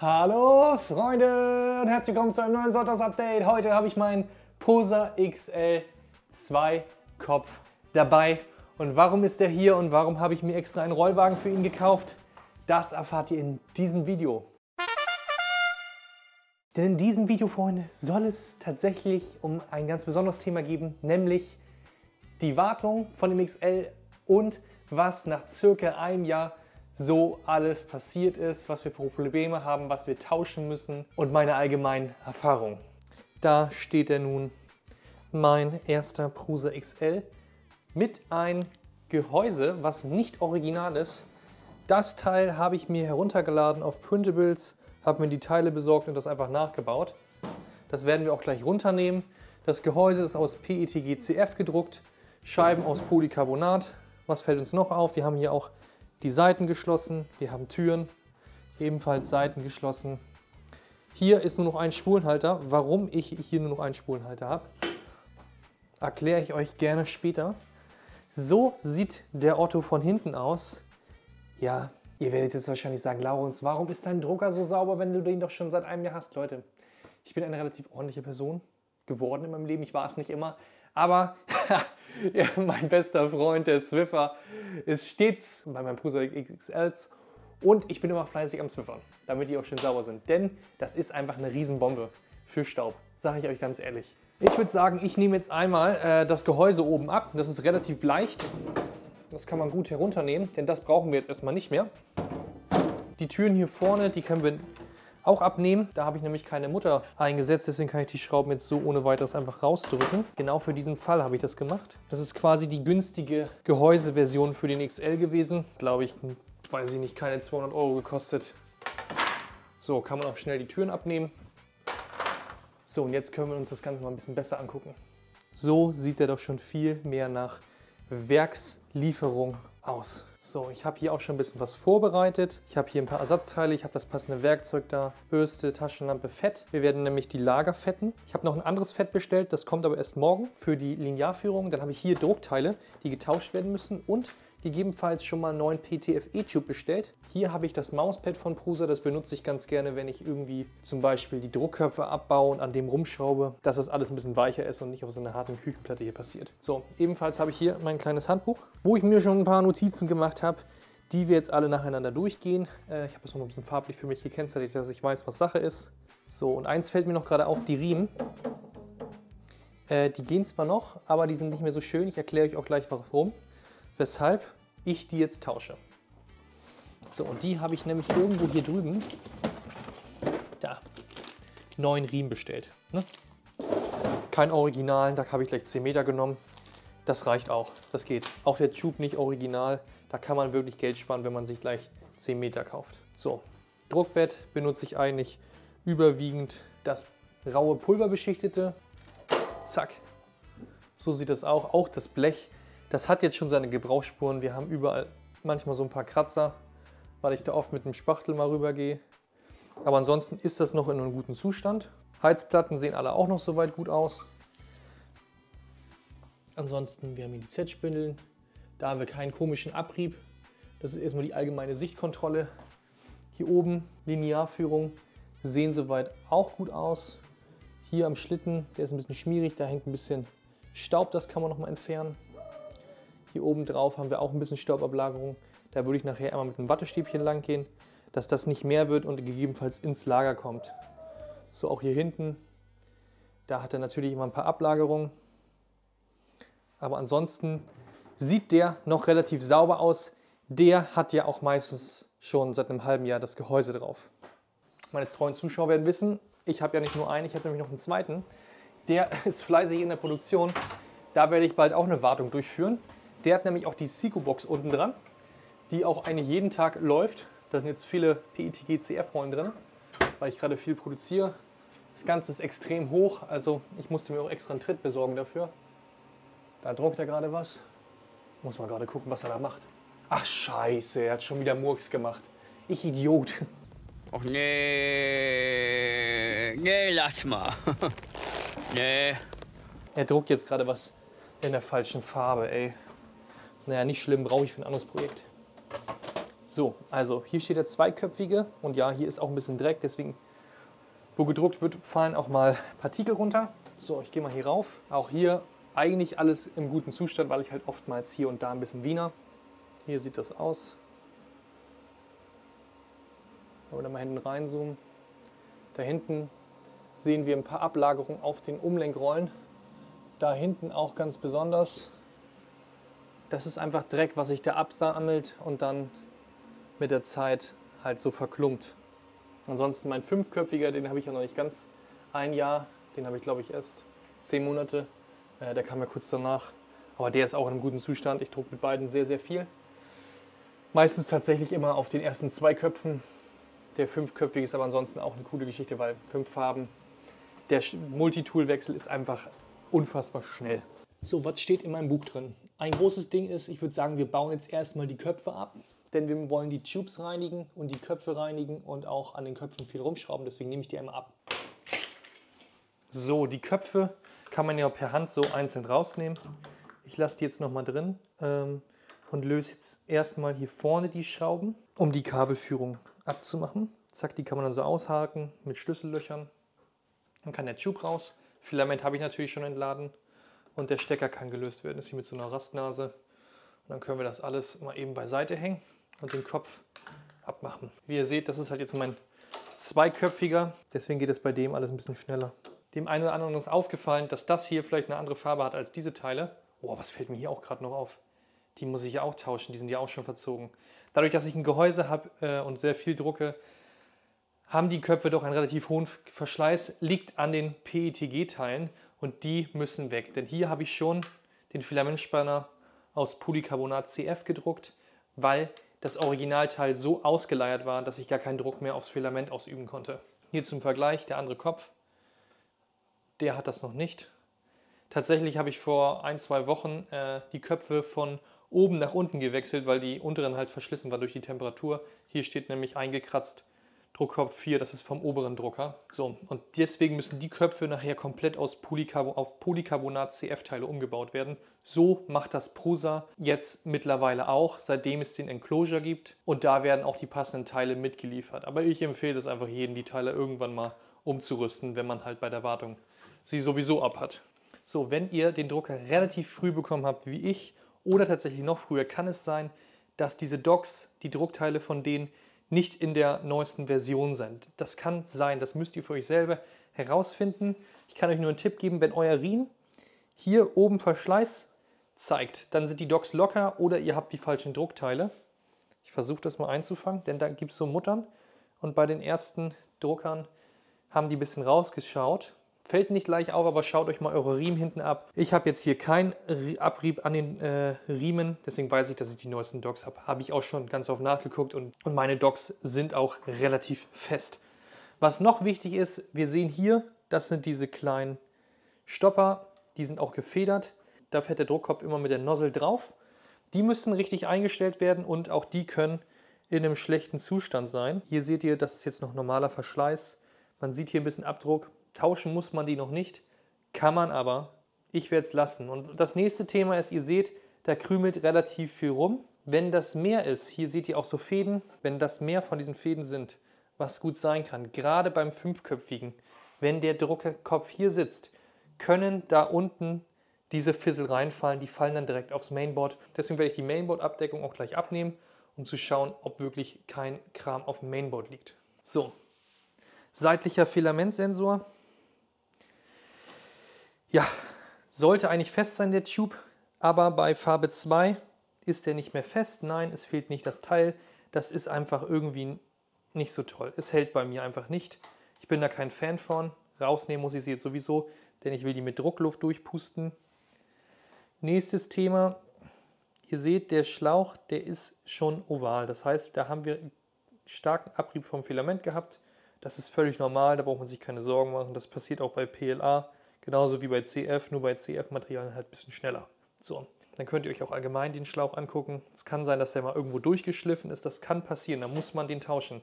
Hallo Freunde und herzlich willkommen zu einem neuen Sonntags-Update. Heute habe ich meinen Posa XL 2 Kopf dabei. Und warum ist der hier und warum habe ich mir extra einen Rollwagen für ihn gekauft? Das erfahrt ihr in diesem Video. Denn in diesem Video, Freunde, soll es tatsächlich um ein ganz besonderes Thema gehen, nämlich die Wartung von dem XL und was nach circa einem Jahr so alles passiert ist, was wir für Probleme haben, was wir tauschen müssen und meine allgemeinen Erfahrungen. Da steht er nun, mein erster Prusa XL mit einem Gehäuse, was nicht original ist. Das Teil habe ich mir heruntergeladen auf Printables, habe mir die Teile besorgt und das einfach nachgebaut. Das werden wir auch gleich runternehmen. Das Gehäuse ist aus PETG-CF gedruckt, Scheiben aus Polycarbonat. Was fällt uns noch auf? Wir haben hier auch die Seiten geschlossen, wir haben Türen, ebenfalls Seiten geschlossen. Hier ist nur noch ein Spulenhalter. Warum ich hier nur noch einen Spulenhalter habe, erkläre ich euch gerne später. So sieht der Otto von hinten aus. Ja, ihr werdet jetzt wahrscheinlich sagen, Laurens, warum ist dein Drucker so sauber, wenn du den doch schon seit einem Jahr hast? Leute, ich bin eine relativ ordentliche Person geworden in meinem Leben. Ich war es nicht immer, aber ja, mein bester Freund, der Swiffer, ist stets bei meinem Prusa XLs und ich bin immer fleißig am Swiffern, damit die auch schön sauber sind. Denn das ist einfach eine Riesenbombe für Staub, sage ich euch ganz ehrlich. Ich würde sagen, ich nehme jetzt einmal das Gehäuse oben ab. Das ist relativ leicht. Das kann man gut herunternehmen, denn das brauchen wir jetzt erstmal nicht mehr. Die Türen hier vorne, die können wir auch abnehmen. Da habe ich nämlich keine Mutter eingesetzt, deswegen kann ich die Schrauben jetzt so ohne weiteres einfach rausdrücken. Genau für diesen Fall habe ich das gemacht. Das ist quasi die günstige Gehäuseversion für den XL gewesen. Glaube ich, weiß ich nicht, keine 200 € gekostet. So, kann man auch schnell die Türen abnehmen. So, und jetzt können wir uns das Ganze mal ein bisschen besser angucken. So sieht er doch schon viel mehr nach Werkslieferung aus. So, ich habe hier auch schon ein bisschen was vorbereitet. Ich habe hier ein paar Ersatzteile, ich habe das passende Werkzeug da, Bürste, Taschenlampe, Fett. Wir werden nämlich die Lager fetten. Ich habe noch ein anderes Fett bestellt, das kommt aber erst morgen für die Linearführung. Dann habe ich hier Druckteile, die getauscht werden müssen und gegebenenfalls schon mal einen neuen PTFE-Tube bestellt. Hier habe ich das Mauspad von Prusa, das benutze ich ganz gerne, wenn ich irgendwie zum Beispiel die Druckköpfe abbaue und an dem rumschraube, dass das alles ein bisschen weicher ist und nicht auf so einer harten Küchenplatte hier passiert. So, ebenfalls habe ich hier mein kleines Handbuch, wo ich mir schon ein paar Notizen gemacht habe, die wir jetzt alle nacheinander durchgehen. Ich habe das noch ein bisschen farblich für mich gekennzeichnet, dass ich weiß, was Sache ist. So, und eins fällt mir noch gerade auf, die Riemen. Die gehen zwar noch, aber die sind nicht mehr so schön. Ich erkläre euch auch gleich warum. Weshalb ich die jetzt tausche. So, und die habe ich nämlich irgendwo hier drüben, da, neuen Riemen bestellt. Ne? Kein Original, da habe ich gleich 10 Meter genommen. Das reicht auch, das geht. Auch der Tube nicht original, da kann man wirklich Geld sparen, wenn man sich gleich 10 Meter kauft. So, Druckbett benutze ich eigentlich überwiegend das raue Pulverbeschichtete. Zack, so sieht das auch. Auch das Blech. Das hat jetzt schon seine Gebrauchsspuren. Wir haben überall manchmal so ein paar Kratzer, weil ich da oft mit dem Spachtel mal rüber gehe. Aber ansonsten ist das noch in einem guten Zustand. Heizplatten sehen alle auch noch soweit gut aus. Ansonsten, wir haben hier die Z-Spindeln. Da haben wir keinen komischen Abrieb. Das ist erstmal die allgemeine Sichtkontrolle. Hier oben Linearführung sehen soweit auch gut aus. Hier am Schlitten, der ist ein bisschen schmierig, da hängt ein bisschen Staub, das kann man noch mal entfernen. Hier oben drauf haben wir auch ein bisschen Staubablagerung. Da würde ich nachher einmal mit einem Wattestäbchen lang gehen, dass das nicht mehr wird und gegebenenfalls ins Lager kommt. So, auch hier hinten, da hat er natürlich immer ein paar Ablagerungen. Aber ansonsten sieht der noch relativ sauber aus. Der hat ja auch meistens schon seit einem halben Jahr das Gehäuse drauf. Meine treuen Zuschauer werden wissen, ich habe ja nicht nur einen, ich habe nämlich noch einen zweiten. Der ist fleißig in der Produktion. Da werde ich bald auch eine Wartung durchführen. Der hat nämlich auch die Seco-Box unten dran, die auch eigentlich jeden Tag läuft. Da sind jetzt viele PETG-CF-Rollen drin, weil ich gerade viel produziere. Das Ganze ist extrem hoch, also ich musste mir auch extra einen Tritt besorgen dafür. Da druckt er gerade was. Muss mal gerade gucken, was er da macht. Ach scheiße, er hat schon wieder Murks gemacht. Ich Idiot. Ach nee, nee, lass mal. Nee. Er druckt jetzt gerade was in der falschen Farbe, ey. Naja, nicht schlimm, brauche ich für ein anderes Projekt. So, also hier steht der zweiköpfige und ja, hier ist auch ein bisschen Dreck, deswegen, wo gedruckt wird, fallen auch mal Partikel runter. So, ich gehe mal hier rauf. Auch hier eigentlich alles im guten Zustand, weil ich halt oftmals hier und da ein bisschen Wiener. Hier sieht das aus. Wenn wir da mal hinten reinzoomen. Da hinten sehen wir ein paar Ablagerungen auf den Umlenkrollen. Da hinten auch ganz besonders. Das ist einfach Dreck, was sich da absammelt und dann mit der Zeit halt so verklumpt. Ansonsten mein fünfköpfiger, den habe ich ja noch nicht ganz ein Jahr. Den habe ich, glaube ich, erst 10 Monate. Der kam ja kurz danach. Aber der ist auch in einem guten Zustand. Ich drucke mit beiden sehr, sehr viel. Meistens tatsächlich immer auf den ersten 2 Köpfen. Der fünfköpfige ist aber ansonsten auch eine coole Geschichte, weil 5 Farben. Der Multitool-Wechsel ist einfach unfassbar schnell. So, was steht in meinem Buch drin? Ein großes Ding ist, ich würde sagen, wir bauen jetzt erstmal die Köpfe ab. Denn wir wollen die Tubes reinigen und die Köpfe reinigen und auch an den Köpfen viel rumschrauben. Deswegen nehme ich die einmal ab. So, die Köpfe kann man ja per Hand so einzeln rausnehmen. Ich lasse die jetzt nochmal drin und löse jetzt erstmal hier vorne die Schrauben, um die Kabelführung abzumachen. Zack, die kann man dann so aushaken mit Schlüssellöchern. Dann kann der Tube raus. Filament habe ich natürlich schon entladen und der Stecker kann gelöst werden. Das ist hier mit so einer Rastnase. Und dann können wir das alles mal eben beiseite hängen und den Kopf abmachen. Wie ihr seht, das ist halt jetzt mein zweiköpfiger. Deswegen geht es bei dem alles ein bisschen schneller. Dem einen oder anderen ist aufgefallen, dass das hier vielleicht eine andere Farbe hat als diese Teile. Oh, was fällt mir hier auch gerade noch auf? Die muss ich ja auch tauschen, die sind ja auch schon verzogen. Dadurch, dass ich ein Gehäuse habe und sehr viel drucke, haben die Köpfe doch einen relativ hohen Verschleiß, liegt an den PETG-Teilen und die müssen weg. Denn hier habe ich schon den Filamentspanner aus Polycarbonat CF gedruckt, weil das Originalteil so ausgeleiert war, dass ich gar keinen Druck mehr aufs Filament ausüben konnte. Hier zum Vergleich der andere Kopf. Der hat das noch nicht. Tatsächlich habe ich vor 1-2 Wochen die Köpfe von oben nach unten gewechselt, weil die unteren halt verschlissen war durch die Temperatur. Hier steht nämlich eingekratzt Druckkopf 4, das ist vom oberen Drucker. So, und deswegen müssen die Köpfe nachher komplett auf Polycarbonat CF-Teile umgebaut werden. So macht das Prusa jetzt mittlerweile auch, seitdem es den Enclosure gibt. Und da werden auch die passenden Teile mitgeliefert. Aber ich empfehle es einfach jedem, die Teile irgendwann mal umzurüsten, wenn man halt bei der Wartung sie sowieso abhat. So, wenn ihr den Drucker relativ früh bekommen habt, wie ich, oder tatsächlich noch früher, kann es sein, dass diese Docks, die Druckteile von denen, nicht in der neuesten Version sind. Das kann sein, das müsst ihr für euch selber herausfinden. Ich kann euch nur einen Tipp geben, wenn euer Riemen hier oben Verschleiß zeigt, dann sind die Docks locker oder ihr habt die falschen Druckteile. Ich versuche das mal einzufangen, denn da gibt es so Muttern und bei den ersten Druckern haben die ein bisschen rausgeschaut. Fällt nicht gleich auf, aber schaut euch mal eure Riemen hinten ab. Ich habe jetzt hier keinen Abrieb an den Riemen, deswegen weiß ich, dass ich die neuesten Docks habe. Habe ich auch schon ganz oft nachgeguckt und meine Docks sind auch relativ fest. Was noch wichtig ist, wir sehen hier, das sind diese kleinen Stopper, die sind auch gefedert. Da fährt der Druckkopf immer mit der Nozzle drauf. Die müssen richtig eingestellt werden und auch die können in einem schlechten Zustand sein. Hier seht ihr, das ist jetzt noch normaler Verschleiß. Man sieht hier ein bisschen Abdruck. Tauschen muss man die noch nicht, kann man aber. Ich werde es lassen. Und das nächste Thema ist, ihr seht, da krümelt relativ viel rum. Wenn das mehr ist, hier seht ihr auch so Fäden, wenn das mehr von diesen Fäden sind, was gut sein kann, gerade beim fünfköpfigen, wenn der Druckerkopf hier sitzt, können da unten diese Fissel reinfallen, die fallen dann direkt aufs Mainboard. Deswegen werde ich die Mainboard-Abdeckung auch gleich abnehmen, um zu schauen, ob wirklich kein Kram auf dem Mainboard liegt. So, seitlicher Filamentsensor. Ja, sollte eigentlich fest sein, der Tube, aber bei Farbe 2 ist der nicht mehr fest. Nein, es fehlt nicht das Teil. Das ist einfach irgendwie nicht so toll. Es hält bei mir einfach nicht. Ich bin da kein Fan von. Rausnehmen muss ich sie jetzt sowieso, denn ich will die mit Druckluft durchpusten. Nächstes Thema. Ihr seht, der Schlauch, der ist schon oval. Das heißt, da haben wir starken Abrieb vom Filament gehabt. Das ist völlig normal, da braucht man sich keine Sorgen machen. Das passiert auch bei PLA. Genauso wie bei CF, nur bei CF-Materialien halt ein bisschen schneller. So, dann könnt ihr euch auch allgemein den Schlauch angucken. Es kann sein, dass der mal irgendwo durchgeschliffen ist. Das kann passieren, da muss man den tauschen.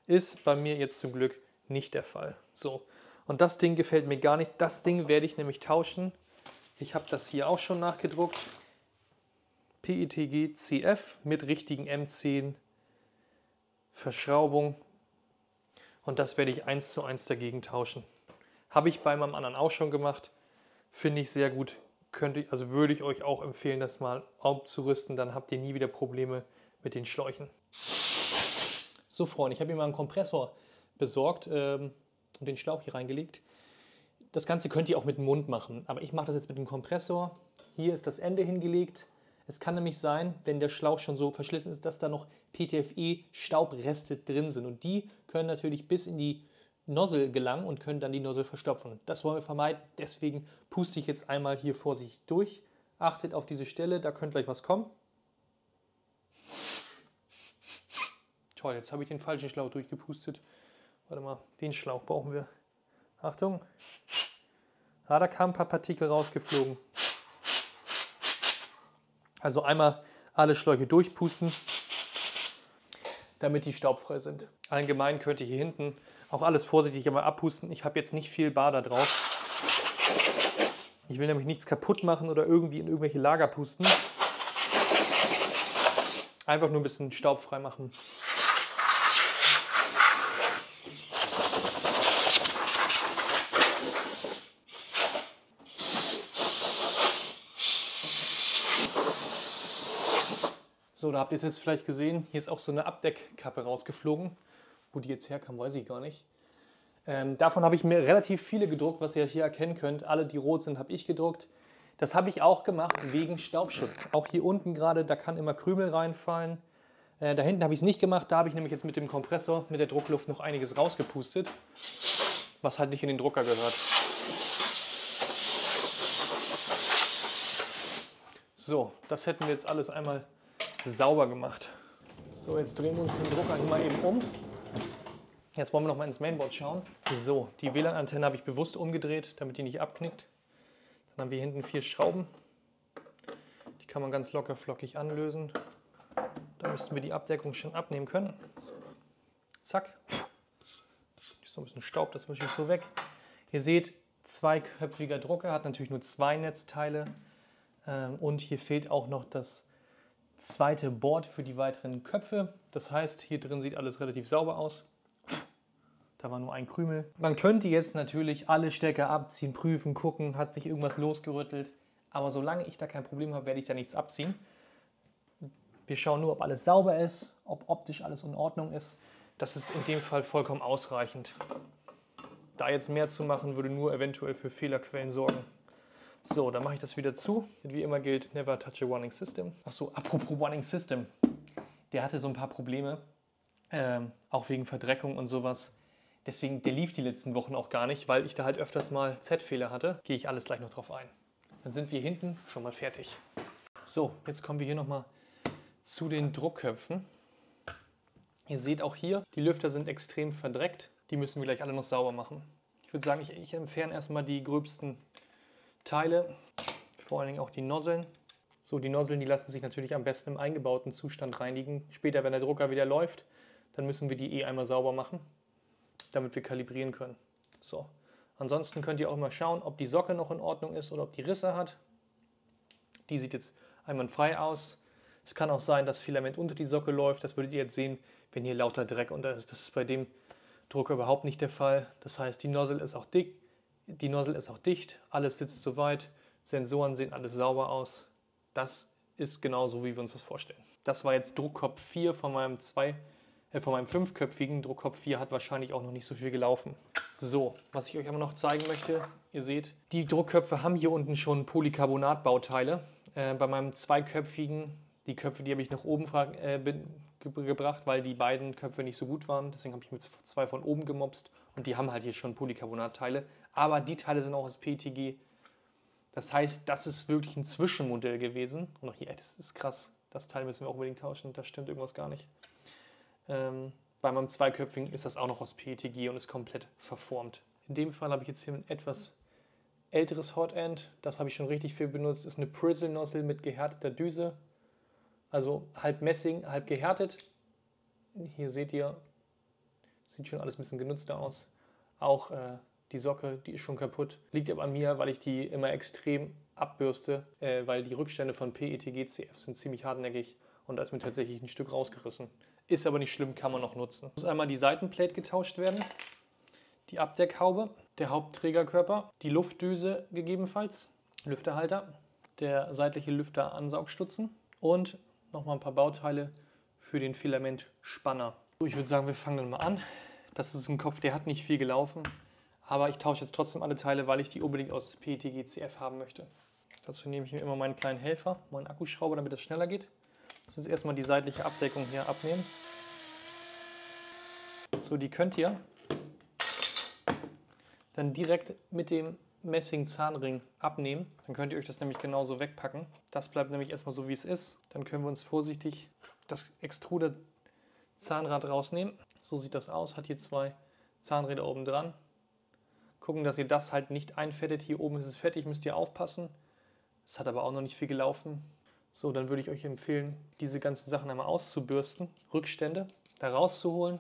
Ist bei mir jetzt zum Glück nicht der Fall. So, und das Ding gefällt mir gar nicht. Das Ding werde ich nämlich tauschen. Ich habe das hier auch schon nachgedruckt. PETG CF mit richtigen M10 Verschraubung. Und das werde ich 1:1 dagegen tauschen. Habe ich bei meinem anderen auch schon gemacht. Finde ich sehr gut. Also würde ich euch auch empfehlen, das mal aufzurüsten. Dann habt ihr nie wieder Probleme mit den Schläuchen. So Freunde, ich habe mir mal einen Kompressor besorgt und den Schlauch hier reingelegt. Das Ganze könnt ihr auch mit dem Mund machen. Aber ich mache das jetzt mit dem Kompressor. Hier ist das Ende hingelegt. Es kann nämlich sein, wenn der Schlauch schon so verschlissen ist, dass da noch PTFE-Staubreste drin sind. Und die können natürlich bis in die Nozzle gelangen und können dann die Nozzle verstopfen. Das wollen wir vermeiden. Deswegen puste ich jetzt einmal hier vorsichtig durch. Achtet auf diese Stelle, da könnte gleich was kommen. Toll, jetzt habe ich den falschen Schlauch durchgepustet. Warte mal, den Schlauch brauchen wir. Achtung. Da kamen ein paar Partikel rausgeflogen. Also einmal alle Schläuche durchpusten, damit die staubfrei sind. Allgemein könnt ihr hier hinten auch alles vorsichtig einmal abpusten. Ich habe jetzt nicht viel Bar da drauf. Ich will nämlich nichts kaputt machen oder irgendwie in irgendwelche Lager pusten. Einfach nur ein bisschen staubfrei machen. So, da habt ihr es jetzt vielleicht gesehen, hier ist auch so eine Abdeckkappe rausgeflogen. Wo die jetzt herkam, weiß ich gar nicht. Davon habe ich mir relativ viele gedruckt, was ihr hier erkennen könnt. Alle, die rot sind, habe ich gedruckt. Das habe ich auch gemacht wegen Staubschutz. Auch hier unten gerade, da kann immer Krümel reinfallen. Da hinten habe ich es nicht gemacht. Da habe ich nämlich jetzt mit dem Kompressor, mit der Druckluft noch einiges rausgepustet. Was halt nicht in den Drucker gehört. So, das hätten wir jetzt alles einmal sauber gemacht. So, jetzt drehen wir uns den Drucker mal eben um. Jetzt wollen wir noch mal ins Mainboard schauen. So, die WLAN-Antenne habe ich bewusst umgedreht, damit die nicht abknickt. Dann haben wir hinten 4 Schrauben. Die kann man ganz locker flockig anlösen. Da müssten wir die Abdeckung schon abnehmen können. Zack. Ist so ein bisschen Staub, das wische ich so weg. Ihr seht, zweiköpfiger Drucker, hat natürlich nur 2 Netzteile. Und hier fehlt auch noch das zweite Board für die weiteren Köpfe. Das heißt, hier drin sieht alles relativ sauber aus. Da war nur ein Krümel. Man könnte jetzt natürlich alle Stecker abziehen, prüfen, gucken, hat sich irgendwas losgerüttelt. Aber solange ich da kein Problem habe, werde ich da nichts abziehen. Wir schauen nur, ob alles sauber ist, ob optisch alles in Ordnung ist. Das ist in dem Fall vollkommen ausreichend. Da jetzt mehr zu machen, würde nur eventuell für Fehlerquellen sorgen. So, dann mache ich das wieder zu. Wie immer gilt, never touch a running system. Achso, apropos running system. Der hatte so ein paar Probleme, auch wegen Verdreckung und sowas. Deswegen, der lief die letzten Wochen auch gar nicht, weil ich da halt öfters mal Z-Fehler hatte. Gehe ich alles gleich noch drauf ein. Dann sind wir hinten schon mal fertig. So, jetzt kommen wir hier nochmal zu den Druckköpfen. Ihr seht auch hier, die Lüfter sind extrem verdreckt. Die müssen wir gleich alle noch sauber machen. Ich würde sagen, ich entferne erstmal die gröbsten Teile, vor allen Dingen auch die Nozzeln. So, die Nozzeln, die lassen sich natürlich am besten im eingebauten Zustand reinigen. Später, wenn der Drucker wieder läuft, dann müssen wir die einmal sauber machen, damit wir kalibrieren können. So, ansonsten könnt ihr auch mal schauen, ob die Socke noch in Ordnung ist oder ob die Risse hat. Die sieht jetzt einwandfrei aus. Es kann auch sein, dass Filament unter die Socke läuft. Das würdet ihr jetzt sehen, wenn hier lauter Dreck unter ist. Das ist bei dem Drucker überhaupt nicht der Fall. Das heißt, die Nozzle ist auch dick. Die Nozzle ist auch dicht, alles sitzt soweit, Sensoren sehen alles sauber aus. Das ist genauso, wie wir uns das vorstellen. Das war jetzt Druckkopf 4 von meinem 5-köpfigen. Druckkopf 4 hat wahrscheinlich auch noch nicht so viel gelaufen. So, was ich euch aber noch zeigen möchte, ihr seht, die Druckköpfe haben hier unten schon Polycarbonat-Bauteile. Bei meinem 2-köpfigen, die Köpfe, die habe ich nach oben gebracht, weil die beiden Köpfe nicht so gut waren. Deswegen habe ich mit 2 von oben gemopst und die haben halt hier schon Polycarbonat-Teile. Aber die Teile sind auch aus PETG. Das heißt, das ist wirklich ein Zwischenmodell gewesen. Und auch hier, das ist krass. Das Teil müssen wir auch unbedingt tauschen. Da stimmt irgendwas gar nicht. Bei meinem 2-köpfigen ist das auch noch aus PETG und ist komplett verformt. In dem Fall habe ich jetzt hier ein etwas älteres Hot End. Das habe ich schon richtig viel benutzt. Das ist eine Prism Nozzle mit gehärteter Düse. Also halb Messing, halb gehärtet. Hier seht ihr, sieht schon alles ein bisschen genutzter aus. Auch die Socke, die ist schon kaputt. Liegt aber an mir, weil ich die immer extrem abbürste, weil die Rückstände von PETG CF sind ziemlich hartnäckig und da ist mir tatsächlich ein Stück rausgerissen. Ist aber nicht schlimm, kann man noch nutzen. Muss einmal die Seitenplate getauscht werden, die Abdeckhaube, der Hauptträgerkörper, die Luftdüse gegebenenfalls, Lüfterhalter, der seitliche Lüfteransaugstutzen und nochmal ein paar Bauteile für den Filamentspanner. So, ich würde sagen, wir fangen dann mal an. Das ist ein Kopf, der hat nicht viel gelaufen, aber ich tausche jetzt trotzdem alle Teile, weil ich die unbedingt aus PETG-CF haben möchte. Dazu nehme ich mir immer meinen kleinen Helfer, meinen Akkuschrauber, damit es schneller geht. Ich muss jetzt erstmal die seitliche Abdeckung hier abnehmen. So, die könnt ihr dann direkt mit dem Messing-Zahnring abnehmen. Dann könnt ihr euch das nämlich genauso wegpacken. Das bleibt nämlich erstmal so, wie es ist. Dann können wir uns vorsichtig das Extruder-Zahnrad rausnehmen. So sieht das aus. Hat hier 2 Zahnräder oben dran. Gucken, dass ihr das halt nicht einfettet. Hier oben ist es fettig, müsst ihr aufpassen. Es hat aber auch noch nicht viel gelaufen. So, dann würde ich euch empfehlen, diese ganzen Sachen einmal auszubürsten. Rückstände da rauszuholen.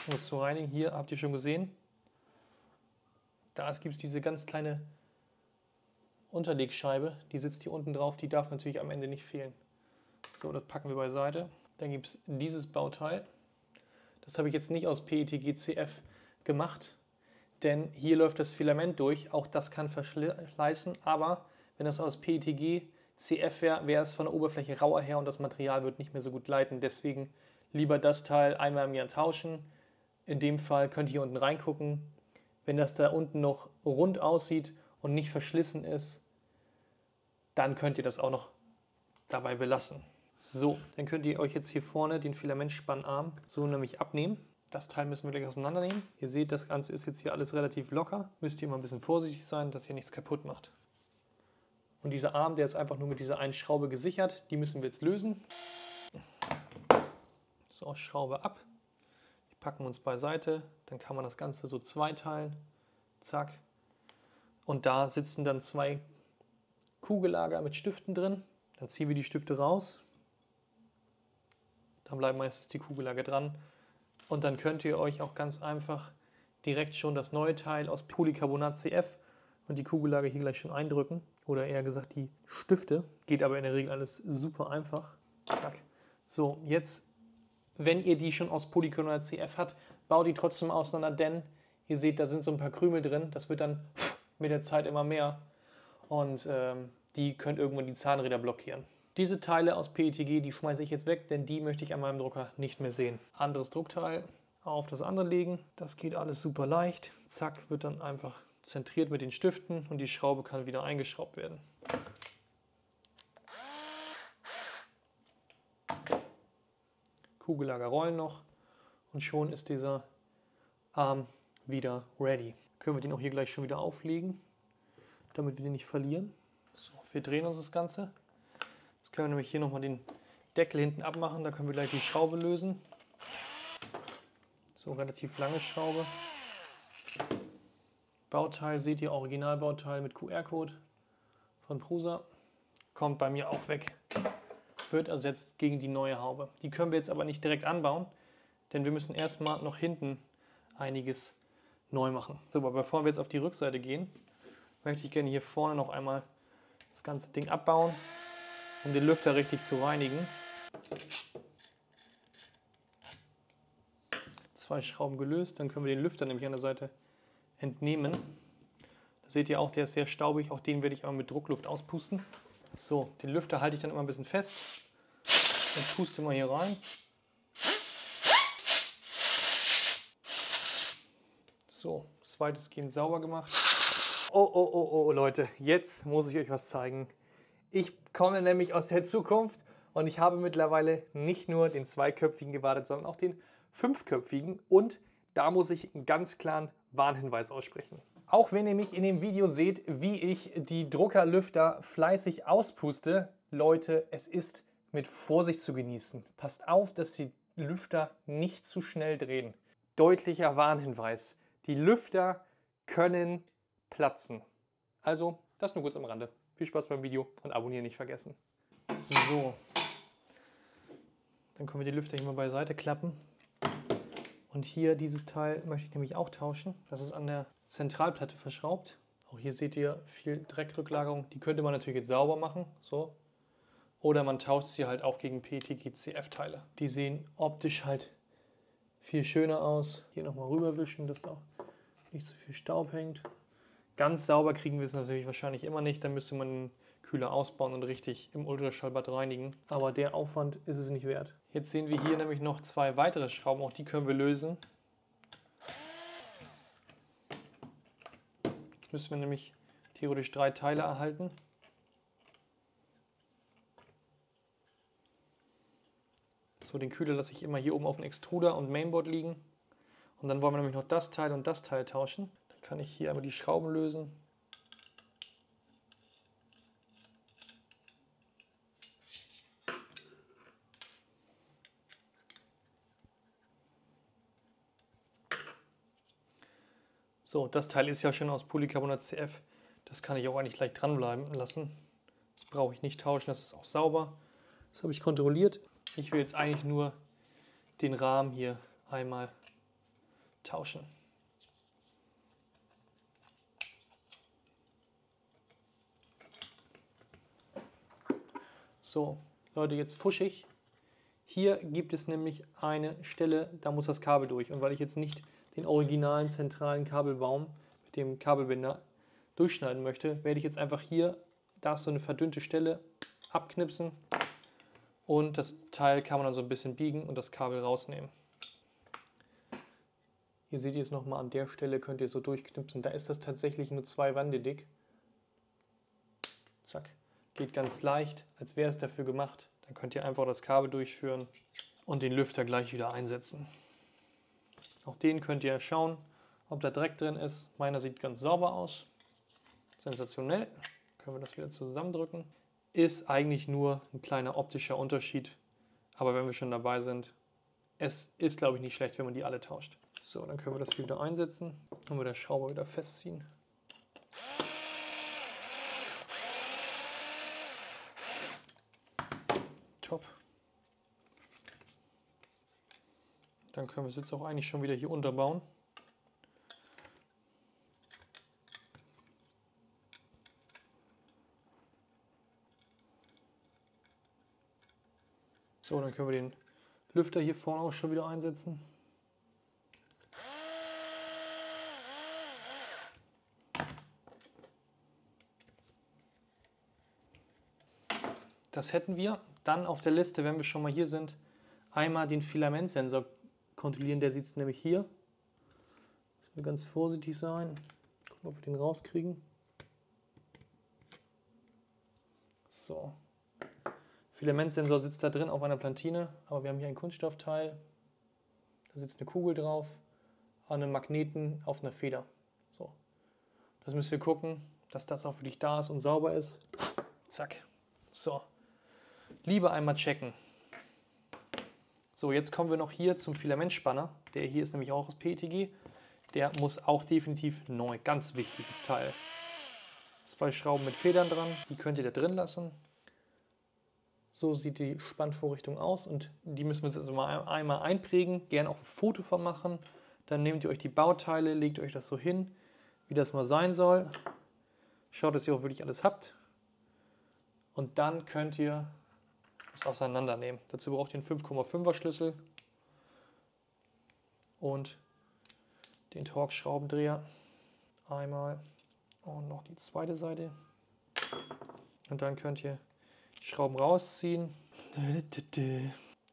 Um es zu reinigen. Hier habt ihr schon gesehen. Da gibt es diese ganz kleine Unterlegscheibe, die sitzt hier unten drauf, die darf natürlich am Ende nicht fehlen. So, das packen wir beiseite. Dann gibt es dieses Bauteil. Das habe ich jetzt nicht aus PETG-CF gemacht, denn hier läuft das Filament durch. Auch das kann verschleißen, aber wenn das aus PETG-CF wäre, wäre es von der Oberfläche rauer her und das Material wird nicht mehr so gut leiten. Deswegen lieber das Teil einmal im Jahr tauschen. In dem Fall könnt ihr hier unten reingucken. Wenn das da unten noch rund aussieht und nicht verschlissen ist, dann könnt ihr das auch noch dabei belassen. So, dann könnt ihr euch jetzt hier vorne den Filamentspannarm so nämlich abnehmen. Das Teil müssen wir gleich auseinandernehmen. Ihr seht, das Ganze ist jetzt hier alles relativ locker. Müsst ihr immer ein bisschen vorsichtig sein, dass ihr nichts kaputt macht. Und dieser Arm, der ist einfach nur mit dieser einen Schraube gesichert. Die müssen wir jetzt lösen. So, Schraube ab. Packen wir uns beiseite, dann kann man das Ganze so zweiteilen, zack. Und da sitzen dann 2 Kugellager mit Stiften drin. Dann ziehen wir die Stifte raus. Dann bleiben meistens die Kugellager dran. Und dann könnt ihr euch auch ganz einfach direkt schon das neue Teil aus Polycarbonat CF und die Kugellager hier gleich schon eindrücken. Oder eher gesagt die Stifte. Geht aber in der Regel alles super einfach. Zack. So, jetzt, wenn ihr die schon aus Polycarbonat CF habt, baut die trotzdem auseinander, denn ihr seht, da sind so ein paar Krümel drin. Das wird dann mit der Zeit immer mehr und die könnt irgendwann die Zahnräder blockieren. Diese Teile aus PETG, die schmeiße ich jetzt weg, denn die möchte ich an meinem Drucker nicht mehr sehen. Anderes Druckteil auf das andere legen. Das geht alles super leicht. Zack, wird dann einfach zentriert mit den Stiften und die Schraube kann wieder eingeschraubt werden. Kugellager rollen noch und schon ist dieser Arm wieder ready. Können wir den auch hier gleich schon wieder auflegen, damit wir den nicht verlieren. So, wir drehen uns das Ganze. Jetzt können wir nämlich hier nochmal den Deckel hinten abmachen, da können wir gleich die Schraube lösen. So, relativ lange Schraube. Bauteil seht ihr, Originalbauteil mit QR-Code von Prusa. Kommt bei mir auch weg. Wird ersetzt gegen die neue Haube. Die können wir jetzt aber nicht direkt anbauen, denn wir müssen erstmal noch hinten einiges neu machen. So, aber bevor wir jetzt auf die Rückseite gehen, möchte ich gerne hier vorne noch einmal das ganze Ding abbauen, um den Lüfter richtig zu reinigen. 2 Schrauben gelöst, dann können wir den Lüfter nämlich an der Seite entnehmen. Da seht ihr auch, der ist sehr staubig, auch den werde ich aber mit Druckluft auspusten. So, den Lüfter halte ich dann immer ein bisschen fest und puste mal hier rein. So, das ist weitestgehend sauber gemacht. Oh, Leute, jetzt muss ich euch was zeigen. Ich komme nämlich aus der Zukunft und ich habe mittlerweile nicht nur den 2-köpfigen gewartet, sondern auch den 5-köpfigen. Und da muss ich einen ganz klaren Warnhinweis aussprechen. Auch wenn ihr mich in dem Video seht, wie ich die Druckerlüfter fleißig auspuste, Leute, es ist mit Vorsicht zu genießen. Passt auf, dass die Lüfter nicht zu schnell drehen. Deutlicher Warnhinweis. Die Lüfter können platzen. Also, das nur kurz am Rande. Viel Spaß beim Video und abonnieren nicht vergessen. So. Dann können wir die Lüfter hier mal beiseite klappen. Und hier dieses Teil möchte ich nämlich auch tauschen. Das ist an der Zentralplatte verschraubt. Auch hier seht ihr viel Dreckrücklagerung. Die könnte man natürlich jetzt sauber machen. So. Oder man tauscht sie halt auch gegen PETG-CF-Teile. Die sehen optisch halt viel schöner aus. Hier nochmal rüberwischen, dass da auch nicht so viel Staub hängt. Ganz sauber kriegen wir es natürlich wahrscheinlich immer nicht. Dann müsste man den Kühler ausbauen und richtig im Ultraschallbad reinigen. Aber der Aufwand ist es nicht wert. Jetzt sehen wir hier nämlich noch 2 weitere Schrauben. Auch die können wir lösen. Jetzt müssen wir nämlich theoretisch 3 Teile erhalten. So, den Kühler lasse ich immer hier oben auf dem Extruder und Mainboard liegen. Und dann wollen wir nämlich noch das Teil und das Teil tauschen. Dann kann ich hier einmal die Schrauben lösen. So, das Teil ist ja schon aus Polycarbonat CF. Das kann ich auch eigentlich gleich dranbleiben lassen. Das brauche ich nicht tauschen, das ist auch sauber. Das habe ich kontrolliert. Ich will jetzt eigentlich nur den Rahmen hier einmal tauschen. So, Leute, jetzt fuschig. Hier gibt es nämlich eine Stelle, da muss das Kabel durch. Und weil ich jetzt nicht den originalen zentralen Kabelbaum mit dem Kabelbinder durchschneiden möchte, werde ich jetzt einfach hier, da ist so eine verdünnte Stelle, abknipsen. Und das Teil kann man dann so ein bisschen biegen und das Kabel rausnehmen. Hier seht ihr es nochmal an der Stelle, könnt ihr so durchknipsen. Da ist das tatsächlich nur 2 Wände dick. Zack. Geht ganz leicht, als wäre es dafür gemacht. Dann könnt ihr einfach das Kabel durchführen und den Lüfter gleich wieder einsetzen. Auch den könnt ihr schauen, ob da Dreck drin ist. Meiner sieht ganz sauber aus. Sensationell. Können wir das wieder zusammendrücken. Ist eigentlich nur ein kleiner optischer Unterschied. Aber wenn wir schon dabei sind, es ist, glaube ich, nicht schlecht, wenn man die alle tauscht. So, dann können wir das hier wieder einsetzen und mit der Schraube wieder festziehen. Top. Dann können wir es jetzt auch eigentlich schon wieder hier unterbauen. So, dann können wir den Lüfter hier vorne auch schon wieder einsetzen. Das hätten wir. Dann auf der Liste, wenn wir schon mal hier sind, einmal den Filamentsensor kontrollieren. Der sieht es nämlich hier. Müssen wir ganz vorsichtig sein. Gucken, ob wir den rauskriegen. So. Filamentsensor sitzt da drin auf einer Plantine, aber wir haben hier ein Kunststoffteil. Da sitzt eine Kugel drauf, an einem Magneten auf einer Feder. So. Das müsst ihr gucken, dass das auch wirklich da ist und sauber ist. Zack. So. Lieber einmal checken. So, jetzt kommen wir noch hier zum Filamentspanner. Der hier ist nämlich auch aus PETG. Der muss auch definitiv neu. Ganz wichtiges Teil. 2 Schrauben mit Federn dran. Die könnt ihr da drin lassen. So sieht die Spannvorrichtung aus und die müssen wir jetzt also mal einmal einprägen. Gerne auch ein Foto von machen. Dann nehmt ihr euch die Bauteile, legt euch das so hin, wie das mal sein soll. Schaut, dass ihr auch wirklich alles habt. Und dann könnt ihr das auseinandernehmen. Dazu braucht ihr einen 5,5er Schlüssel und den Torx-Schraubendreher. Einmal und noch die zweite Seite. Und dann könnt ihr die Schrauben rausziehen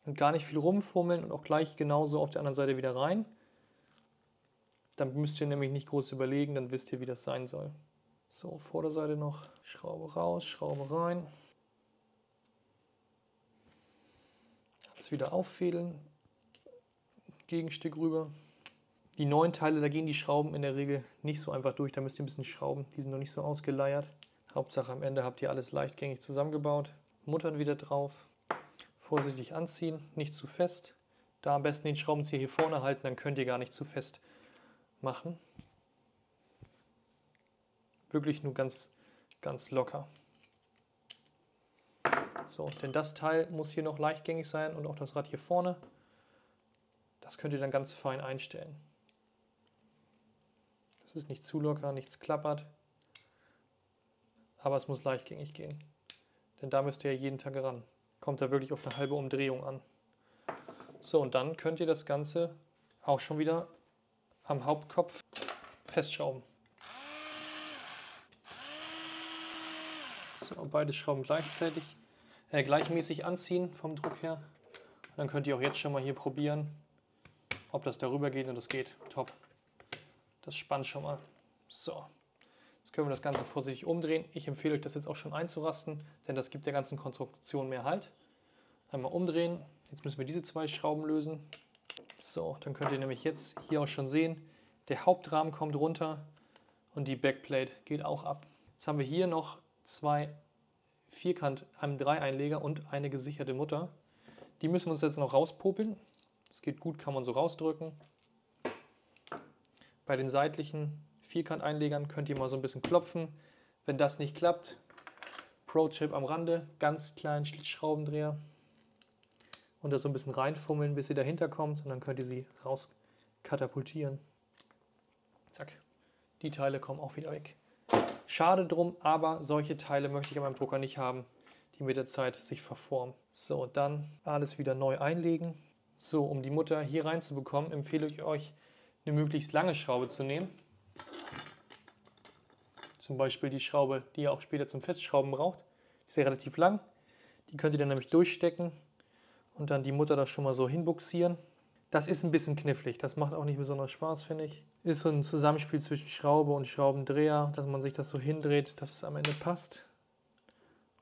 und gar nicht viel rumfummeln und auch gleich genauso auf der anderen Seite wieder rein. Dann müsst ihr nämlich nicht groß überlegen, dann wisst ihr, wie das sein soll. So, Vorderseite noch, Schraube raus, Schraube rein. Jetzt wieder auffädeln, Gegenstück rüber. Die neuen Teile, da gehen die Schrauben in der Regel nicht so einfach durch, da müsst ihr ein bisschen schrauben, die sind noch nicht so ausgeleiert. Hauptsache am Ende habt ihr alles leichtgängig zusammengebaut. Muttern wieder drauf, vorsichtig anziehen, nicht zu fest. Da am besten den Schraubenzieher hier vorne halten, dann könnt ihr gar nicht zu fest machen. Wirklich nur ganz, ganz locker. So, denn das Teil muss hier noch leichtgängig sein und auch das Rad hier vorne. Das könnt ihr dann ganz fein einstellen. Das ist nicht zu locker, nichts klappert. Aber es muss leichtgängig gehen. denn da müsst ihr ja jeden Tag ran. Kommt da wirklich auf eine halbe Umdrehung an. So, und dann könnt ihr das Ganze auch schon wieder am Hauptkopf festschrauben. So, beide Schrauben gleichmäßig anziehen vom Druck her. Und dann könnt ihr auch jetzt schon mal hier probieren, ob das darüber geht, und das geht. Top. Das spannt schon mal. So, jetzt können wir das Ganze vorsichtig umdrehen. Ich empfehle euch das jetzt auch schon einzurasten, denn das gibt der ganzen Konstruktion mehr Halt. Einmal umdrehen. Jetzt müssen wir diese 2 Schrauben lösen. So, dann könnt ihr nämlich jetzt hier auch schon sehen, der Hauptrahmen kommt runter und die Backplate geht auch ab. Jetzt haben wir hier noch 2 Vierkant M3-Einleger und eine gesicherte Mutter. Die müssen wir uns jetzt noch rauspopeln. Das geht gut, kann man so rausdrücken. Bei den seitlichen Vierkanteinlegern könnt ihr mal so ein bisschen klopfen. Wenn das nicht klappt, Pro-Tipp am Rande, ganz kleinen Schraubendreher und das so ein bisschen reinfummeln, bis sie dahinter kommt, und dann könnt ihr sie raus katapultieren. Zack, die Teile kommen auch wieder weg. Schade drum, aber solche Teile möchte ich an meinem Drucker nicht haben, die mit der Zeit sich verformen. So, dann alles wieder neu einlegen. So, um die Mutter hier reinzubekommen, empfehle ich euch, eine möglichst lange Schraube zu nehmen. Zum Beispiel die Schraube, die ihr auch später zum Festschrauben braucht. Die ist ja relativ lang. Die könnt ihr dann nämlich durchstecken und dann die Mutter da schon mal so hinbuxieren. Das ist ein bisschen knifflig. Das macht auch nicht besonders Spaß, finde ich. Ist so ein Zusammenspiel zwischen Schraube und Schraubendreher, dass man sich das so hindreht, dass es am Ende passt.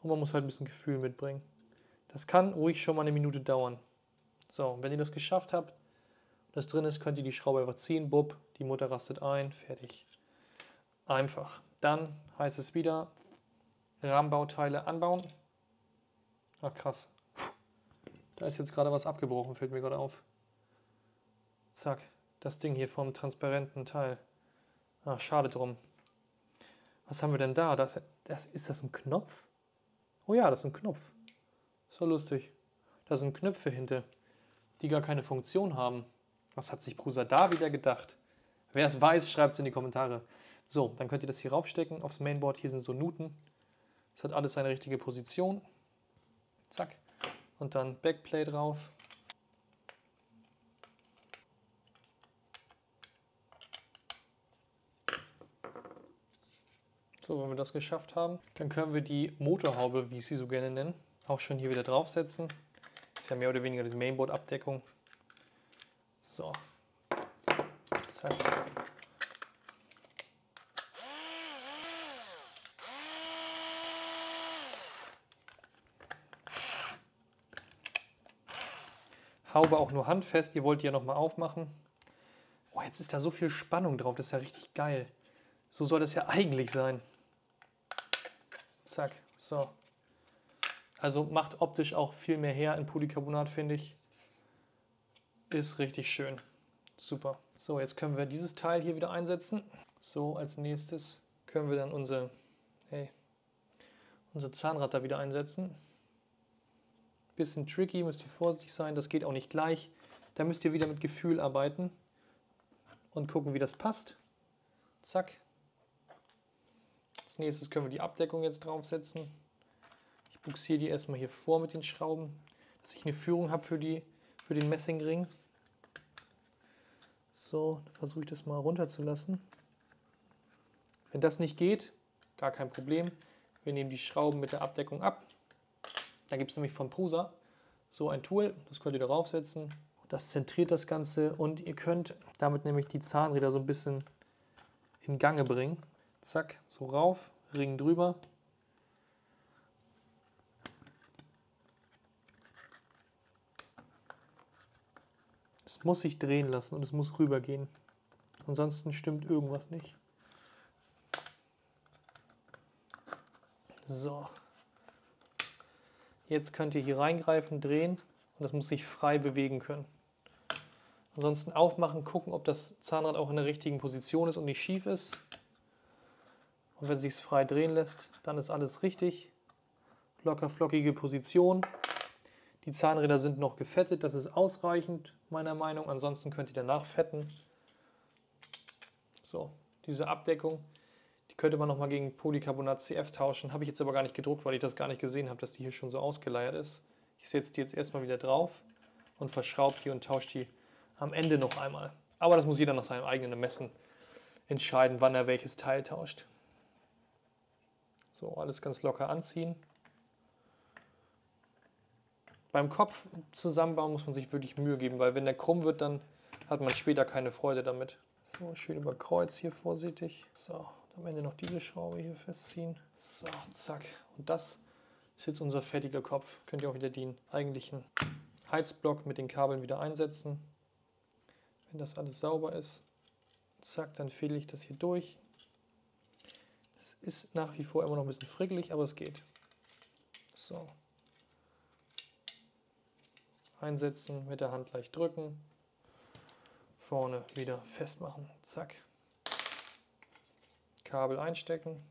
Und man muss halt ein bisschen Gefühl mitbringen. Das kann ruhig schon mal eine Minute dauern. So, wenn ihr das geschafft habt, das drin ist, könnt ihr die Schraube einfach ziehen, bupp, die Mutter rastet ein, fertig. Einfach. Dann heißt es wieder, Rahmenbauteile anbauen. Ach krass, da ist jetzt gerade was abgebrochen, fällt mir gerade auf. Zack, das Ding hier vom transparenten Teil. Ach, schade drum. Was haben wir denn da? Ist das ein Knopf? Oh ja, das ist ein Knopf. So lustig. Da sind Knöpfe hinter, die gar keine Funktion haben. Was hat sich Prusa da wieder gedacht? Wer es weiß, schreibt es in die Kommentare. So, dann könnt ihr das hier raufstecken aufs Mainboard. Hier sind so Nuten. Das hat alles seine richtige Position. Zack. Und dann Backplate drauf. So, wenn wir das geschafft haben, dann können wir die Motorhaube, wie ich sie so gerne nenne, auch schon hier wieder draufsetzen. Ist ja mehr oder weniger die Mainboard-Abdeckung. So. Zack. Haube auch nur handfest, ihr wollt die ja nochmal aufmachen. Oh, jetzt ist da so viel Spannung drauf, das ist ja richtig geil. So soll das ja eigentlich sein. Zack, so. Also macht optisch auch viel mehr her in Polycarbonat, finde ich. Ist richtig schön. Super. So, jetzt können wir dieses Teil hier wieder einsetzen. So, als nächstes können wir dann unser Zahnrad da wieder einsetzen. Bisschen tricky, müsst ihr vorsichtig sein, das geht auch nicht gleich. Da müsst ihr wieder mit Gefühl arbeiten und gucken, wie das passt. Zack. Als nächstes können wir die Abdeckung jetzt draufsetzen. Ich buxiere die erstmal hier vor mit den Schrauben, dass ich eine Führung habe für den Messingring. So, versuche ich das mal runterzulassen. Wenn das nicht geht, gar kein Problem. Wir nehmen die Schrauben mit der Abdeckung ab. Da gibt es nämlich von Prusa so ein Tool, das könnt ihr darauf setzen. Das zentriert das Ganze und ihr könnt damit nämlich die Zahnräder so ein bisschen in Gange bringen. Zack, so rauf, Ring drüber. Es muss sich drehen lassen und es muss rübergehen. Ansonsten stimmt irgendwas nicht. So. Jetzt könnt ihr hier reingreifen, drehen und das muss sich frei bewegen können. Ansonsten aufmachen, gucken, ob das Zahnrad auch in der richtigen Position ist und nicht schief ist. Und wenn es sich frei drehen lässt, dann ist alles richtig. Locker flockige Position. Die Zahnräder sind noch gefettet, das ist ausreichend, meiner Meinung nach. Ansonsten könnt ihr danach fetten. So, diese Abdeckung, Die könnte man nochmal gegen Polycarbonat CF tauschen. Habe ich jetzt aber gar nicht gedruckt, weil ich das gar nicht gesehen habe, dass die hier schon so ausgeleiert ist. Ich setze die jetzt erstmal wieder drauf und verschraube die und tausche die am Ende noch einmal. Aber das muss jeder nach seinem eigenen Ermessen entscheiden, wann er welches Teil tauscht. So, alles ganz locker anziehen. Beim Kopf zusammenbauen muss man sich wirklich Mühe geben, weil wenn der krumm wird, dann hat man später keine Freude damit. So, schön über Kreuz hier vorsichtig. So, und am Ende noch diese Schraube hier festziehen. So, zack. Und das ist jetzt unser fertiger Kopf. Könnt ihr auch wieder den eigentlichen Heizblock mit den Kabeln wieder einsetzen. Wenn das alles sauber ist, zack, dann fädel ich das hier durch. Es ist nach wie vor immer noch ein bisschen frickelig, aber es geht. So. Einsetzen, mit der Hand leicht drücken. Vorne wieder festmachen. Zack. Kabel einstecken.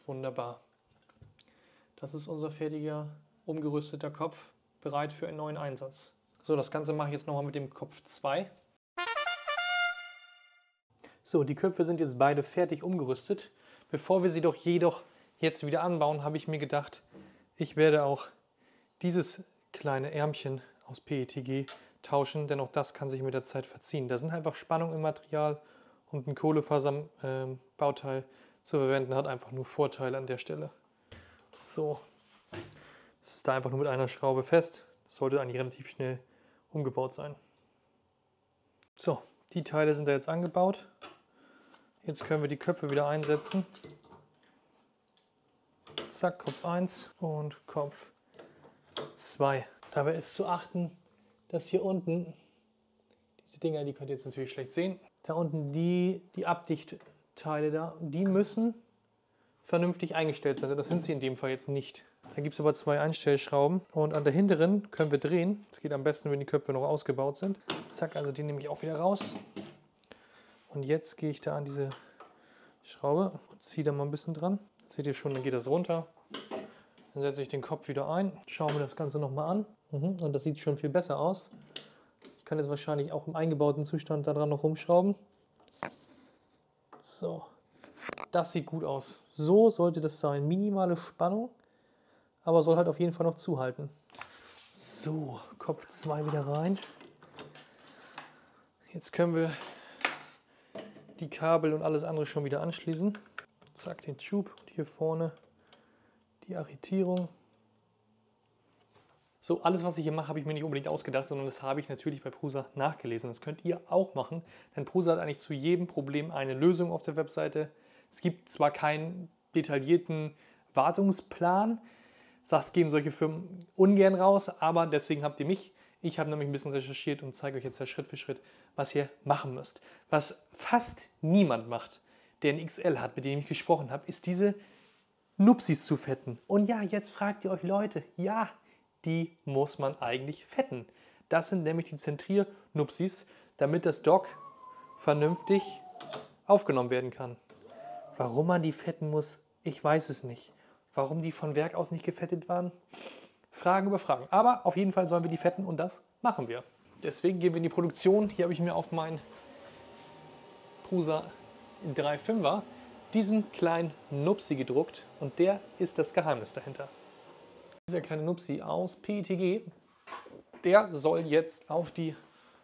Wunderbar. Das ist unser fertiger, umgerüsteter Kopf, bereit für einen neuen Einsatz. So, das Ganze mache ich jetzt nochmal mit dem Kopf 2. So, die Köpfe sind jetzt beide fertig umgerüstet. Bevor wir sie jedoch jetzt wieder anbauen, habe ich mir gedacht, ich werde auch dieses kleine Ärmchen aus PETG tauschen, denn auch das kann sich mit der Zeit verziehen. Da sind einfach Spannungen im Material und ein Kohlefaserbauteil zu verwenden hat einfach nur Vorteile an der Stelle. So, es ist da einfach nur mit einer Schraube fest. Das sollte eigentlich relativ schnell umgebaut sein. So, die Teile sind da jetzt angebaut. Jetzt können wir die Köpfe wieder einsetzen. Zack, Kopf 1 und Kopf 2. Dabei ist zu achten, dass hier unten, diese Dinger, die könnt ihr jetzt natürlich schlecht sehen, da unten die Abdichtteile da, die müssen vernünftig eingestellt sein. Das sind sie in dem Fall jetzt nicht. Da gibt es aber 2 Einstellschrauben und an der hinteren können wir drehen. Das geht am besten, wenn die Köpfe noch ausgebaut sind. Zack, also die nehme ich auch wieder raus. Und jetzt gehe ich da an diese Schraube und ziehe da mal ein bisschen dran. Seht ihr schon, dann geht das runter. Dann setze ich den Kopf wieder ein, schaue mir das Ganze nochmal an. Und das sieht schon viel besser aus. Ich kann jetzt wahrscheinlich auch im eingebauten Zustand daran noch rumschrauben. So, das sieht gut aus. So sollte das sein. Minimale Spannung, aber soll halt auf jeden Fall noch zuhalten. So, Kopf 2 wieder rein. Jetzt können wir die Kabel und alles andere schon wieder anschließen. Zack, den Tube und hier vorne die Arretierung. So, alles, was ich hier mache, habe ich mir nicht unbedingt ausgedacht, sondern das habe ich natürlich bei Prusa nachgelesen. Das könnt ihr auch machen, denn Prusa hat eigentlich zu jedem Problem eine Lösung auf der Webseite. Es gibt zwar keinen detaillierten Wartungsplan, das geben solche Firmen ungern raus, aber deswegen habt ihr mich. Ich habe nämlich ein bisschen recherchiert und zeige euch jetzt ja Schritt für Schritt, was ihr machen müsst. Was fast niemand macht, der ein XL hat, mit dem ich gesprochen habe, ist diese Nupsis zu fetten. Und ja, jetzt fragt ihr euch Leute, ja, die muss man eigentlich fetten. Das sind nämlich die Zentrier-Nupsis, damit das Dock vernünftig aufgenommen werden kann. Warum man die fetten muss, ich weiß es nicht. Warum die von Werk aus nicht gefettet waren? Fragen über Fragen. Aber auf jeden Fall sollen wir die fetten und das machen wir. Deswegen gehen wir in die Produktion. Hier habe ich mir auf meinen Prusa 3.5er diesen kleinen Nupsi gedruckt und der ist das Geheimnis dahinter. Dieser kleine Nupsi aus PETG, der soll jetzt auf die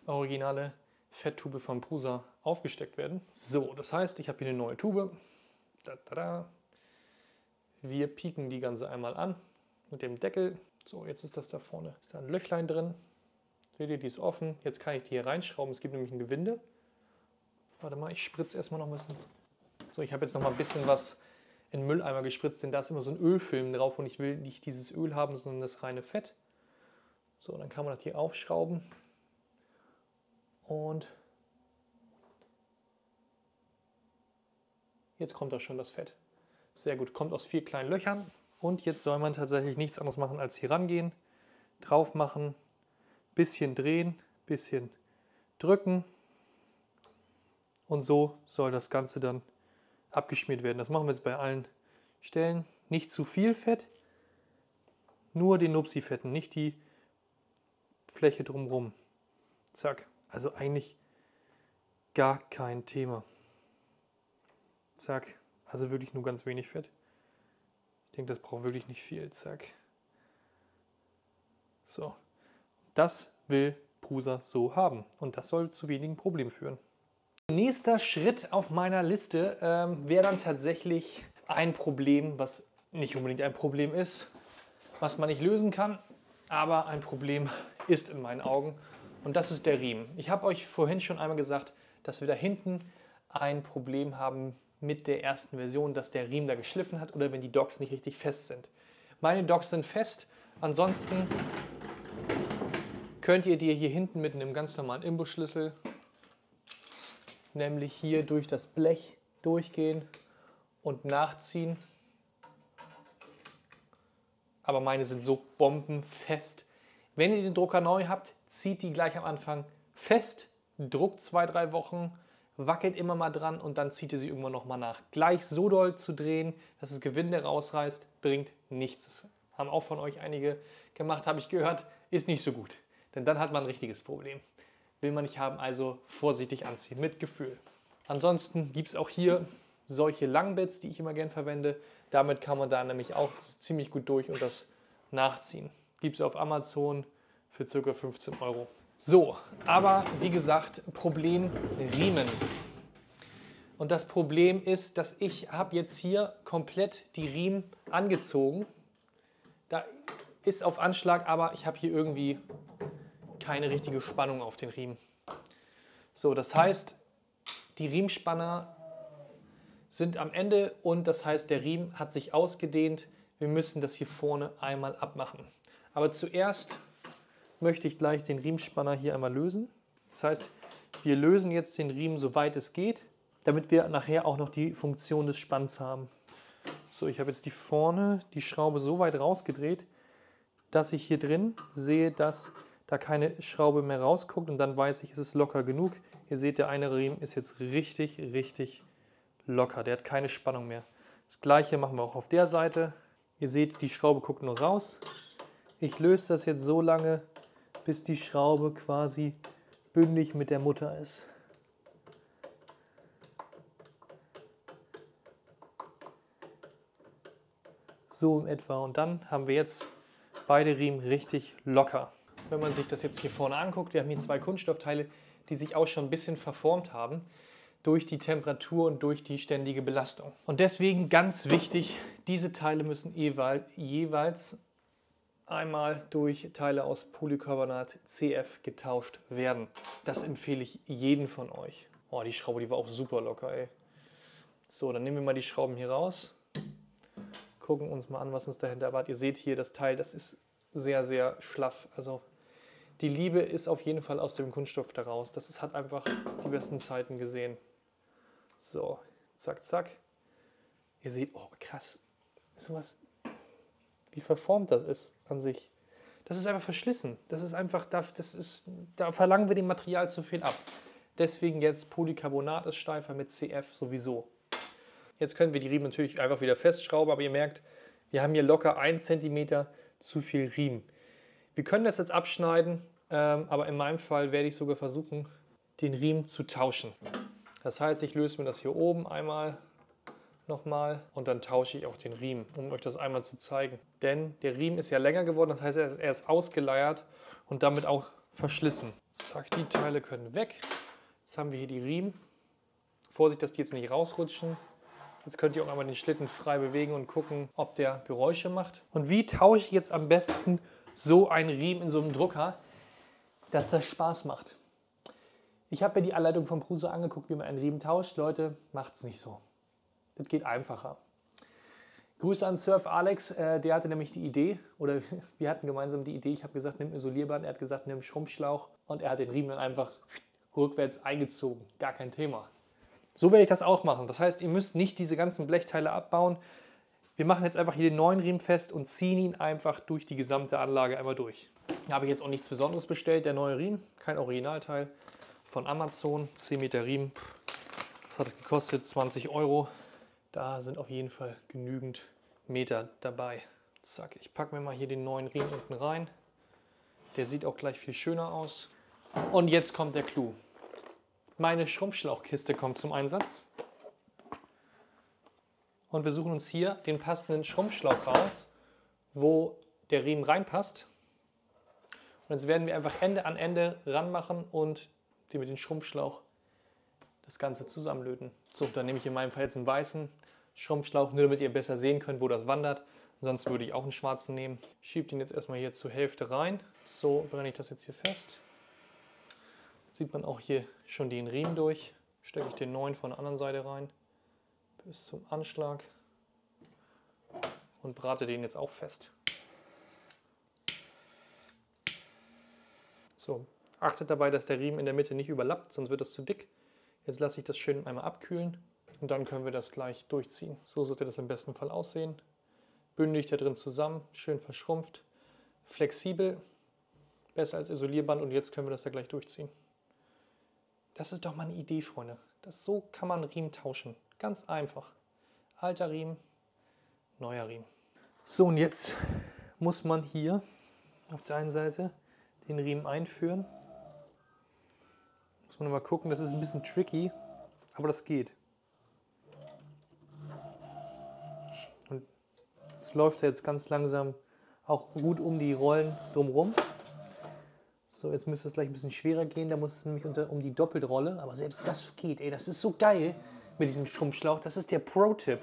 originale Fetttube von Prusa aufgesteckt werden. So, das heißt, ich habe hier eine neue Tube. Wir pieken die Ganze einmal an mit dem Deckel. So, jetzt ist das da vorne. Ist da ein Löchlein drin. Seht ihr, die ist offen. Jetzt kann ich die hier reinschrauben. Es gibt nämlich ein Gewinde. Warte mal, ich spritze erstmal noch ein bisschen. So, ich habe jetzt noch mal ein bisschen was in den Mülleimer gespritzt, denn da ist immer so ein Ölfilm drauf und ich will nicht dieses Öl haben, sondern das reine Fett. So, dann kann man das hier aufschrauben und jetzt kommt da schon das Fett. Sehr gut, kommt aus 4 kleinen Löchern und jetzt soll man tatsächlich nichts anderes machen als hier rangehen, drauf machen, bisschen drehen, bisschen drücken und so soll das Ganze dann abgeschmiert werden. Das machen wir jetzt bei allen Stellen. Nicht zu viel Fett, nur den Nupsi fetten, nicht die Fläche drumherum. Zack. Also eigentlich gar kein Thema. Zack. Also wirklich nur ganz wenig Fett. Ich denke, das braucht wirklich nicht viel. Zack. So. Das will Prusa so haben. Und das soll zu wenigen Problemen führen. Nächster Schritt auf meiner Liste wäre dann tatsächlich ein Problem, was nicht unbedingt ein Problem ist, was man nicht lösen kann, aber ein Problem ist in meinen Augen. Und das ist der Riemen. Ich habe euch vorhin schon einmal gesagt, dass wir da hinten ein Problem haben mit der ersten Version, dass der Riemen da geschliffen hat oder wenn die Docks nicht richtig fest sind. Meine Docks sind fest, ansonsten könnt ihr die hier hinten mit einem ganz normalen Imbusschlüssel, nämlich hier durch das Blech durchgehen und nachziehen. Aber meine sind so bombenfest. Wenn ihr den Drucker neu habt, zieht die gleich am Anfang fest, druckt 2-3 Wochen, wackelt immer mal dran und dann zieht ihr sie irgendwann nochmal nach. Gleich so doll zu drehen, dass das Gewinde rausreißt, bringt nichts. Das haben auch von euch einige gemacht, habe ich gehört, ist nicht so gut. Denn dann hat man ein richtiges Problem. Will man nicht haben, also vorsichtig anziehen, mit Gefühl. Ansonsten gibt es auch hier solche Langbits, die ich immer gern verwende. Damit kann man da nämlich auch ziemlich gut durch und das nachziehen. Gibt es auf Amazon für ca. 15 Euro. So, aber wie gesagt, Problem Riemen. Und das Problem ist, dass ich habe jetzt hier komplett die Riemen angezogen. Da ist auf Anschlag, aber ich habe hier irgendwie keine richtige Spannung auf den Riemen. So, das heißt, die Riemenspanner sind am Ende und das heißt, der Riemen hat sich ausgedehnt. Wir müssen das hier vorne einmal abmachen. Aber zuerst möchte ich gleich den Riemenspanner hier einmal lösen. Das heißt, wir lösen jetzt den Riemen, soweit es geht, damit wir nachher auch noch die Funktion des Spanns haben. So, ich habe jetzt die Schraube so weit rausgedreht, dass ich hier drin sehe, dass da keine Schraube mehr rausguckt und dann weiß ich, es ist locker genug. Ihr seht, der eine Riemen ist jetzt richtig, richtig locker. Der hat keine Spannung mehr. Das gleiche machen wir auch auf der Seite. Ihr seht, die Schraube guckt nur raus. Ich löse das jetzt so lange, bis die Schraube quasi bündig mit der Mutter ist. So in etwa. Und dann haben wir jetzt beide Riemen richtig locker. Wenn man sich das jetzt hier vorne anguckt, wir haben hier 2 Kunststoffteile, die sich auch schon ein bisschen verformt haben durch die Temperatur und durch die ständige Belastung. Und deswegen ganz wichtig, diese Teile müssen jeweils einmal durch Teile aus Polycarbonat CF getauscht werden. Das empfehle ich jedem von euch. Oh, die Schraube, die war auch super locker, ey. So, dann nehmen wir mal die Schrauben hier raus. Gucken uns mal an, was uns dahinter erwartet. Ihr seht hier das Teil, das ist sehr, sehr schlaff. Also die Liebe ist auf jeden Fall aus dem Kunststoff daraus. Das hat einfach die besten Zeiten gesehen. So, zack, zack. Ihr seht, oh krass, sowas, wie verformt das ist an sich. Das ist einfach verschlissen. Das ist einfach, da verlangen wir dem Material zu viel ab. Deswegen jetzt Polycarbonat ist steifer mit CF sowieso. Jetzt können wir die Riemen natürlich einfach wieder festschrauben, aber ihr merkt, wir haben hier locker 1 cm zu viel Riemen. Wir können das jetzt abschneiden, aber in meinem Fall werde ich sogar versuchen, den Riemen zu tauschen. Das heißt, ich löse mir das hier oben einmal nochmal und dann tausche ich auch den Riemen, um euch das einmal zu zeigen. Denn der Riemen ist ja länger geworden, das heißt, er ist ausgeleiert und damit auch verschlissen. Zack, die Teile können weg. Jetzt haben wir hier die Riemen. Vorsicht, dass die jetzt nicht rausrutschen. Jetzt könnt ihr auch einmal den Schlitten frei bewegen und gucken, ob der Geräusche macht. Und wie tausche ich jetzt am besten so einen Riemen in so einem Drucker, dass das Spaß macht? Ich habe mir die Anleitung von Prusa angeguckt, wie man einen Riemen tauscht. Leute, macht's nicht so. Das geht einfacher. Grüße an Surf Alex, der hatte nämlich die Idee, oder wir hatten gemeinsam die Idee, ich habe gesagt, nimm Isolierband, er hat gesagt, nimm Schrumpfschlauch und er hat den Riemen dann einfach rückwärts eingezogen. Gar kein Thema. So werde ich das auch machen. Das heißt, ihr müsst nicht diese ganzen Blechteile abbauen. Wir machen jetzt einfach hier den neuen Riemen fest und ziehen ihn einfach durch die gesamte Anlage einmal durch. Da habe ich jetzt auch nichts Besonderes bestellt. Der neue Riemen, kein Originalteil, von Amazon, 10 Meter Riemen. Das hat gekostet 20 Euro. Da sind auf jeden Fall genügend Meter dabei. Zack, ich packe mir mal hier den neuen Riemen unten rein. Der sieht auch gleich viel schöner aus. Und jetzt kommt der Clou. Meine Schrumpfschlauchkiste kommt zum Einsatz. Und wir suchen uns hier den passenden Schrumpfschlauch raus, wo der Riemen reinpasst. Und jetzt werden wir einfach Ende an Ende ranmachen und mit dem Schrumpfschlauch das Ganze zusammenlöten. So, dann nehme ich in meinem Fall jetzt einen weißen Schrumpfschlauch, nur damit ihr besser sehen könnt, wo das wandert. Sonst würde ich auch einen schwarzen nehmen. Schiebe den jetzt erstmal hier zur Hälfte rein. So brenne ich das jetzt hier fest. Sieht man auch hier schon den Riemen durch. Stecke ich den neuen von der anderen Seite rein bis zum Anschlag und brate den jetzt auch fest. So, achtet dabei, dass der Riemen in der Mitte nicht überlappt, sonst wird das zu dick. Jetzt lasse ich das schön einmal abkühlen und dann können wir das gleich durchziehen. So sollte das im besten Fall aussehen. Bündig da drin zusammen, schön verschrumpft, flexibel, besser als Isolierband und jetzt können wir das da gleich durchziehen. Das ist doch mal eine Idee, Freunde. So kann man Riemen tauschen. Ganz einfach. Alter Riemen, neuer Riemen. So, und jetzt muss man hier auf der einen Seite den Riemen einführen. Muss man mal gucken, das ist ein bisschen tricky, aber das geht. Und es läuft ja jetzt ganz langsam auch gut um die Rollen drumherum. So, jetzt müsste es gleich ein bisschen schwerer gehen, da muss es nämlich um die Doppelrolle, aber selbst das geht, ey, das ist so geil mit diesem Schrumpfschlauch, das ist der Pro-Tipp.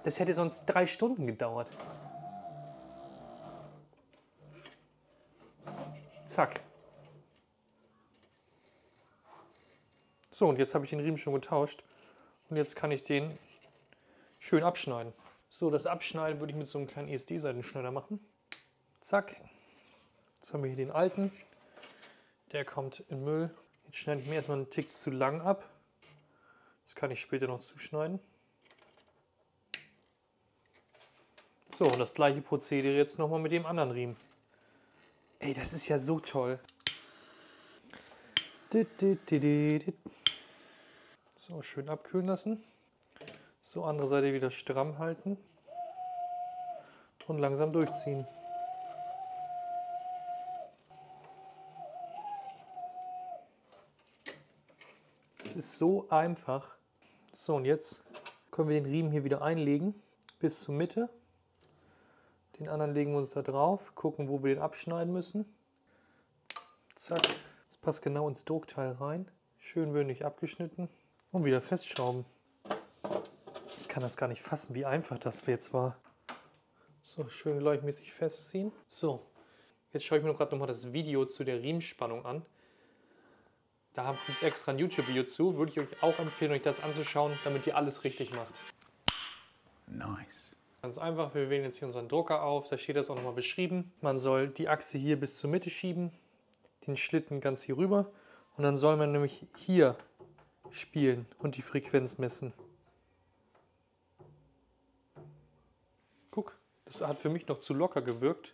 Das hätte sonst 3 Stunden gedauert. Zack. So, und jetzt habe ich den Riemen schon getauscht und jetzt kann ich den schön abschneiden. So, das Abschneiden würde ich mit so einem kleinen ESD-Seitenschneider machen. Zack. Jetzt haben wir hier den alten. Der kommt in Müll. Jetzt schneide ich mir erstmal einen Tick zu lang ab. Das kann ich später noch zuschneiden. So, und das gleiche Prozedere jetzt nochmal mit dem anderen Riemen. Ey, das ist ja so toll. So, schön abkühlen lassen. So, andere Seite wieder stramm halten. Und langsam durchziehen. Es ist so einfach. So, und jetzt können wir den Riemen hier wieder einlegen bis zur Mitte. Den anderen legen wir uns da drauf, gucken, wo wir den abschneiden müssen. Zack, das passt genau ins Druckteil rein. Schön bündig abgeschnitten und wieder festschrauben. Ich kann das gar nicht fassen, wie einfach das jetzt war. So, schön gleichmäßig festziehen. So, jetzt schaue ich mir gerade nochmal das Video zu der Riemenspannung an. Da gibt es extra ein YouTube-Video zu. Würde ich euch auch empfehlen, euch das anzuschauen, damit ihr alles richtig macht. Nice. Ganz einfach, wir wählen jetzt hier unseren Drucker auf. Da steht das auch nochmal beschrieben. Man soll die Achse hier bis zur Mitte schieben, den Schlitten ganz hier rüber. Und dann soll man nämlich hier spielen und die Frequenz messen. Guck, das hat für mich noch zu locker gewirkt.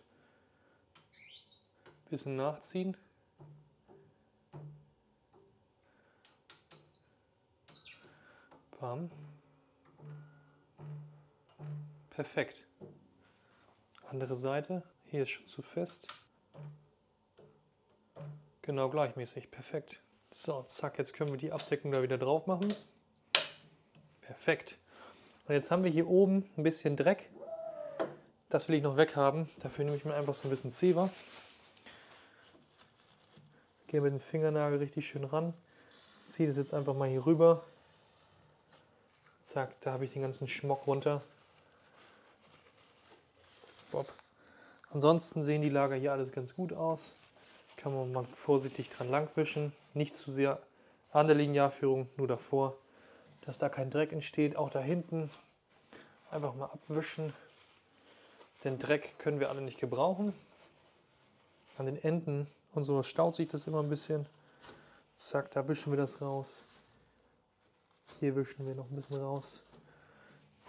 Bisschen nachziehen. Bam. Perfekt. Andere Seite. Hier ist schon zu fest. Genau gleichmäßig. Perfekt. So, zack. Jetzt können wir die Abdeckung da wieder drauf machen. Perfekt. Und jetzt haben wir hier oben ein bisschen Dreck. Das will ich noch weghaben. Dafür nehme ich mir einfach so ein bisschen Zewa. Gehe mit dem Fingernagel richtig schön ran. Ziehe das jetzt einfach mal hier rüber. Zack, da habe ich den ganzen Schmock runter. Bob. Ansonsten sehen die Lager hier alles ganz gut aus. Kann man mal vorsichtig dran langwischen. Nicht zu sehr an der Linearführung, nur davor, dass da kein Dreck entsteht. Auch da hinten einfach mal abwischen. Den Dreck können wir alle nicht gebrauchen. An den Enden und sowas staut sich das immer ein bisschen. Zack, da wischen wir das raus. Hier wischen wir noch ein bisschen raus.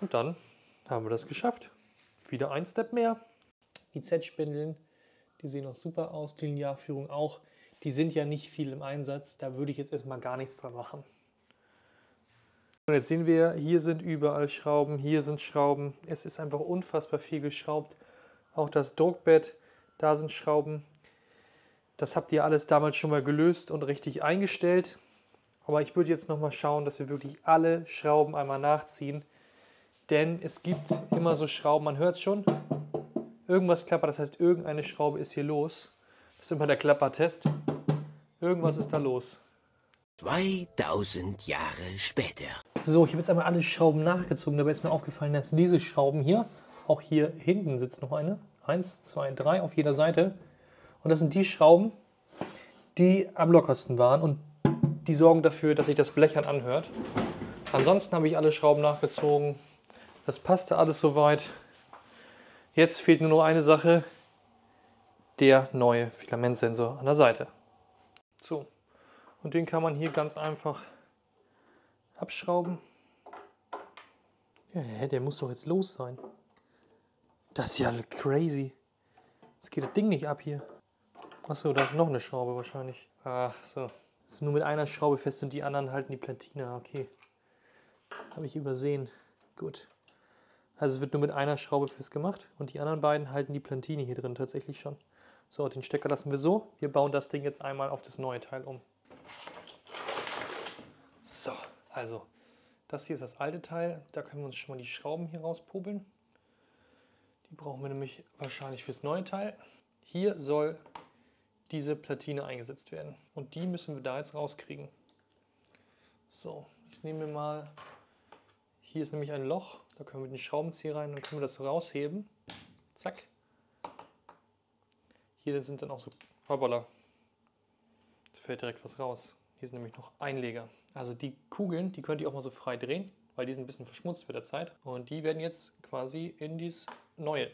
Und dann haben wir das geschafft. Wieder ein Step mehr. Die Z-Spindeln, die sehen auch super aus. Die Linearführung auch. Die sind ja nicht viel im Einsatz. Da würde ich jetzt erstmal gar nichts dran machen. Und jetzt sehen wir, hier sind überall Schrauben, hier sind Schrauben. Es ist einfach unfassbar viel geschraubt. Auch das Druckbett, da sind Schrauben. Das habt ihr alles damals schon mal gelöst und richtig eingestellt. Aber ich würde jetzt nochmal schauen, dass wir wirklich alle Schrauben einmal nachziehen. Denn es gibt immer so Schrauben, man hört es schon, irgendwas klappert, das heißt irgendeine Schraube ist hier los. Das ist immer der Klappertest. Irgendwas ist da los. 2000 Jahre später. So, ich habe jetzt einmal alle Schrauben nachgezogen. Dabei ist mir aufgefallen, dass diese Schrauben hier, auch hier hinten sitzt noch eine. 1, 2, 3 auf jeder Seite. Und das sind die Schrauben, die am lockersten waren. Und die sorgen dafür, dass sich das Blechern anhört. Ansonsten habe ich alle Schrauben nachgezogen. Das passte alles soweit. Jetzt fehlt nur noch eine Sache. Der neue Filamentsensor an der Seite. So. Und den kann man hier ganz einfach abschrauben. Ja, der muss doch jetzt los sein. Das ist ja crazy. Jetzt geht das Ding nicht ab hier. Achso, da ist noch eine Schraube wahrscheinlich. Ach so. Das ist nur mit einer Schraube fest und die anderen halten die Platine. Okay. Habe ich übersehen. Gut. Also es wird nur mit einer Schraube festgemacht und die anderen beiden halten die Platine hier drin tatsächlich schon. So, den Stecker lassen wir so. Wir bauen das Ding jetzt einmal auf das neue Teil um. So, also das hier ist das alte Teil. Da können wir uns schon mal die Schrauben hier rauspobeln. Die brauchen wir nämlich wahrscheinlich fürs neue Teil. Hier soll diese Platine eingesetzt werden. Und die müssen wir da jetzt rauskriegen. So, ich nehme mir mal, hier ist nämlich ein Loch. Da können wir den Schraubenzieher rein, dann können wir das so rausheben. Zack. Hier sind dann auch so, hoppala, da fällt direkt was raus. Hier sind nämlich noch Einleger. Also die Kugeln, die könnt ihr auch mal so frei drehen, weil die sind ein bisschen verschmutzt mit der Zeit. Und die werden jetzt quasi in dieses neue.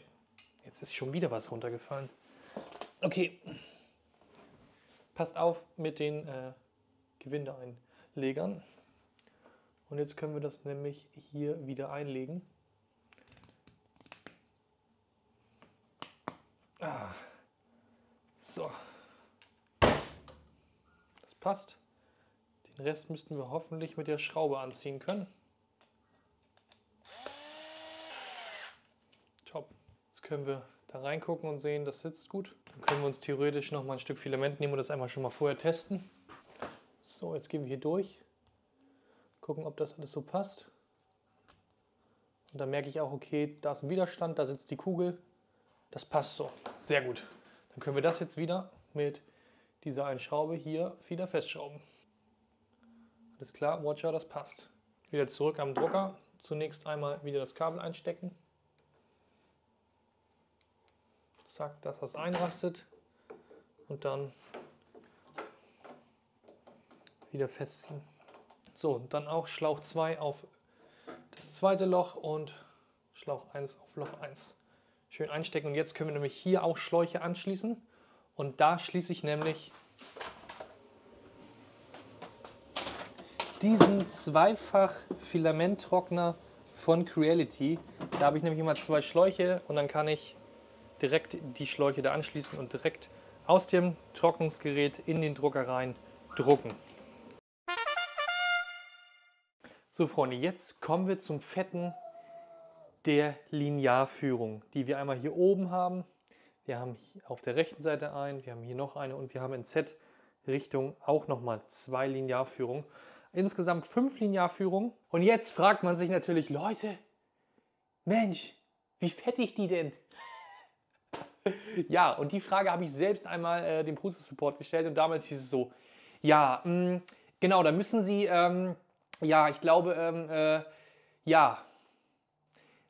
Jetzt ist schon wieder was runtergefallen. Okay. Passt auf mit den Gewindeeinlegern. Und jetzt können wir das nämlich hier wieder einlegen. So. Das passt. Den Rest müssten wir hoffentlich mit der Schraube anziehen können. Top. Jetzt können wir da reingucken und sehen, das sitzt gut. Dann können wir uns theoretisch noch mal ein Stück Filament nehmen und das einmal schon mal vorher testen. So, jetzt gehen wir hier durch. Gucken, ob das alles so passt. Und dann merke ich auch, okay, da ist ein Widerstand, da sitzt die Kugel. Das passt so. Sehr gut. Dann können wir das jetzt wieder mit dieser einen Schraube hier wieder festschrauben. Alles klar, Watcher, das passt. Wieder zurück am Drucker. Zunächst einmal wieder das Kabel einstecken. Zack, dass das einrastet. Und dann wieder festziehen. So, dann auch Schlauch 2 auf das zweite Loch und Schlauch 1 auf Loch 1. Schön einstecken und jetzt können wir nämlich hier auch Schläuche anschließen. Und da schließe ich nämlich diesen Zweifach-Filamenttrockner von Creality. Da habe ich nämlich immer 2 Schläuche und dann kann ich direkt die Schläuche da anschließen und direkt aus dem Trocknungsgerät in den Drucker rein drucken. So Freunde, jetzt kommen wir zum Fetten der Linearführung, die wir einmal hier oben haben. Wir haben auf der rechten Seite einen, wir haben hier noch eine und wir haben in Z-Richtung auch nochmal 2 Linearführungen. Insgesamt 5 Linearführungen. Und jetzt fragt man sich natürlich, Leute, Mensch, wie fettig die denn? Ja, und die Frage habe ich selbst einmal dem Prusa Support gestellt und damals hieß es so, ja, genau, da müssen Sie, ja, ich glaube, ja,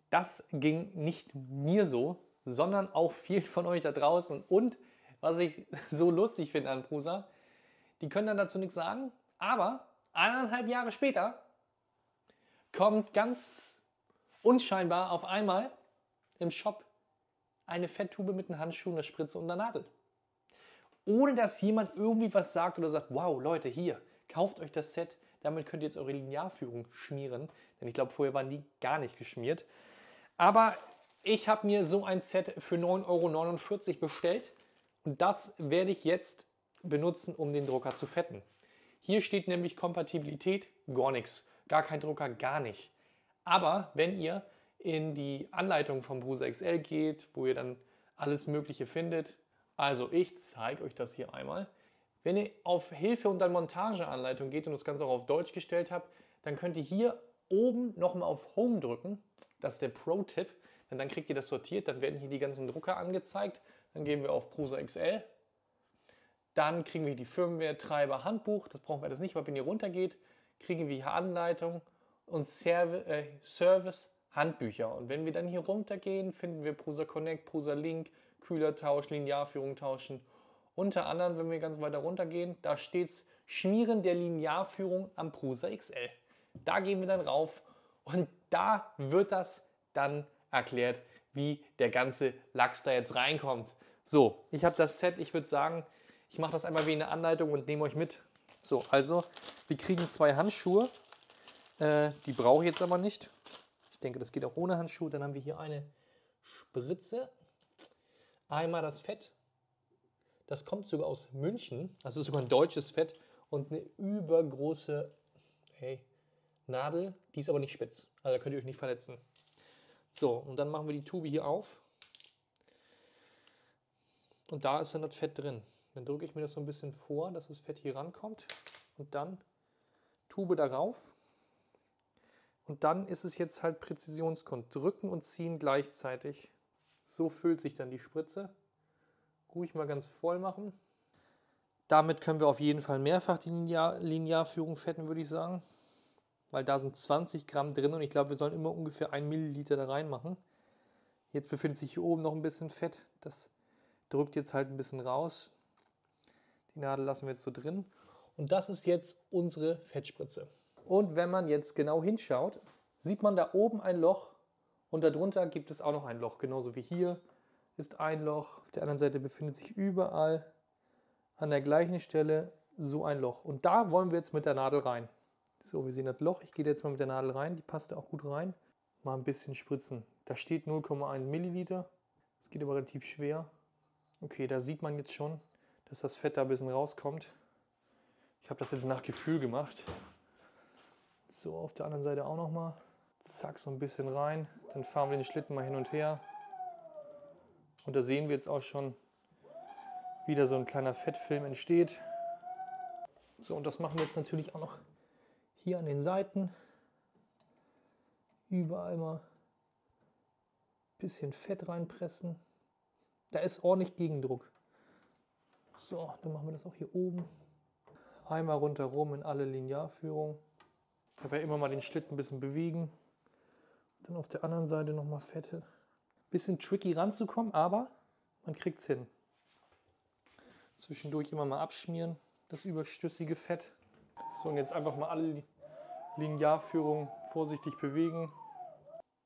das ging nicht mir so, sondern auch vielen von euch da draußen. Und was ich so lustig finde an Prusa, die können dann dazu nichts sagen, aber 1,5 Jahre später kommt ganz unscheinbar auf einmal im Shop eine Fetttube mit einem Handschuh, einer Spritze und einer Nadel. Ohne dass jemand irgendwie was sagt oder sagt, wow Leute, hier, kauft euch das Set, damit könnt ihr jetzt eure Linearführung schmieren. Denn ich glaube, vorher waren die gar nicht geschmiert. Aber ich habe mir so ein Set für 9,49 € bestellt und das werde ich jetzt benutzen, um den Drucker zu fetten. Hier steht nämlich Kompatibilität, gar nichts. Gar kein Drucker, gar nicht. Aber wenn ihr in die Anleitung vom Prusa XL geht, wo ihr dann alles Mögliche findet, Also ich zeige euch das hier einmal. Wenn ihr auf Hilfe und dann Montageanleitung geht und das Ganze auch auf Deutsch gestellt habt, dann könnt ihr hier oben nochmal auf Home drücken. Das ist der Pro-Tipp. Denn dann kriegt ihr das sortiert, dann werden hier die ganzen Drucker angezeigt. Dann gehen wir auf Prusa XL. Dann kriegen wir die Firmware, Treiber, Handbuch. Das brauchen wir alles nicht, aber wenn ihr runtergeht, kriegen wir hier Anleitung und Service, Handbücher. Und wenn wir dann hier runtergehen, finden wir Prusa Connect, Prusa Link, Kühlertausch, Linearführung tauschen. Unter anderem, wenn wir ganz weiter runtergehen, da steht es Schmieren der Linearführung am Prusa XL. Da gehen wir dann rauf und da wird das dann erklärt, wie der ganze Lachs da jetzt reinkommt. So, ich habe das Set, ich würde sagen, ich mache das einmal wie eine Anleitung und nehme euch mit. So, also wir kriegen 2 Handschuhe, die brauche ich jetzt aber nicht. Ich denke, das geht auch ohne Handschuhe. Dann haben wir hier eine Spritze, einmal das Fett. Das kommt sogar aus München, also sogar ein deutsches Fett und eine übergroße Nadel, die ist aber nicht spitz, also da könnt ihr euch nicht verletzen. So, und dann machen wir die Tube hier auf und da ist dann das Fett drin. Dann drücke ich mir das so ein bisschen vor, dass das Fett hier rankommt und dann Tube darauf und dann ist es jetzt halt Präzisionskunst. Drücken und ziehen gleichzeitig. So füllt sich dann die Spritze. Ruhig mal ganz voll machen. Damit können wir auf jeden Fall mehrfach die Linearführung fetten, würde ich sagen. Weil da sind 20 Gramm drin und ich glaube, wir sollen immer ungefähr 1 Milliliter da reinmachen. Jetzt befindet sich hier oben noch ein bisschen Fett. Das drückt jetzt halt ein bisschen raus. Die Nadel lassen wir jetzt so drin. Und das ist jetzt unsere Fettspritze. Und wenn man jetzt genau hinschaut, sieht man da oben ein Loch und darunter gibt es auch noch ein Loch, genauso wie hier. Ist ein Loch, auf der anderen Seite befindet sich überall an der gleichen Stelle so ein Loch. Und da wollen wir jetzt mit der Nadel rein. So, wir sehen das Loch. Ich gehe jetzt mal mit der Nadel rein, die passt da auch gut rein. Mal ein bisschen spritzen. Da steht 0,1 Milliliter. Das geht aber relativ schwer. Okay, da sieht man jetzt schon, dass das Fett da ein bisschen rauskommt. Ich habe das jetzt nach Gefühl gemacht. So, auf der anderen Seite auch nochmal. Zack, so ein bisschen rein. Dann fahren wir den Schlitten mal hin und her. Und da sehen wir jetzt auch schon, wie da so ein kleiner Fettfilm entsteht. So, und das machen wir jetzt natürlich auch noch hier an den Seiten. Überall mal ein bisschen Fett reinpressen. Da ist ordentlich Gegendruck. So, dann machen wir das auch hier oben. Einmal rundherum in alle Linearführungen. Dabei immer mal den Schlitten ein bisschen bewegen. Dann auf der anderen Seite nochmal Fette. Bisschen tricky ranzukommen, aber man kriegt es hin. Zwischendurch immer mal abschmieren, das überstüssige Fett. So, und jetzt einfach mal alle Linearführungen vorsichtig bewegen.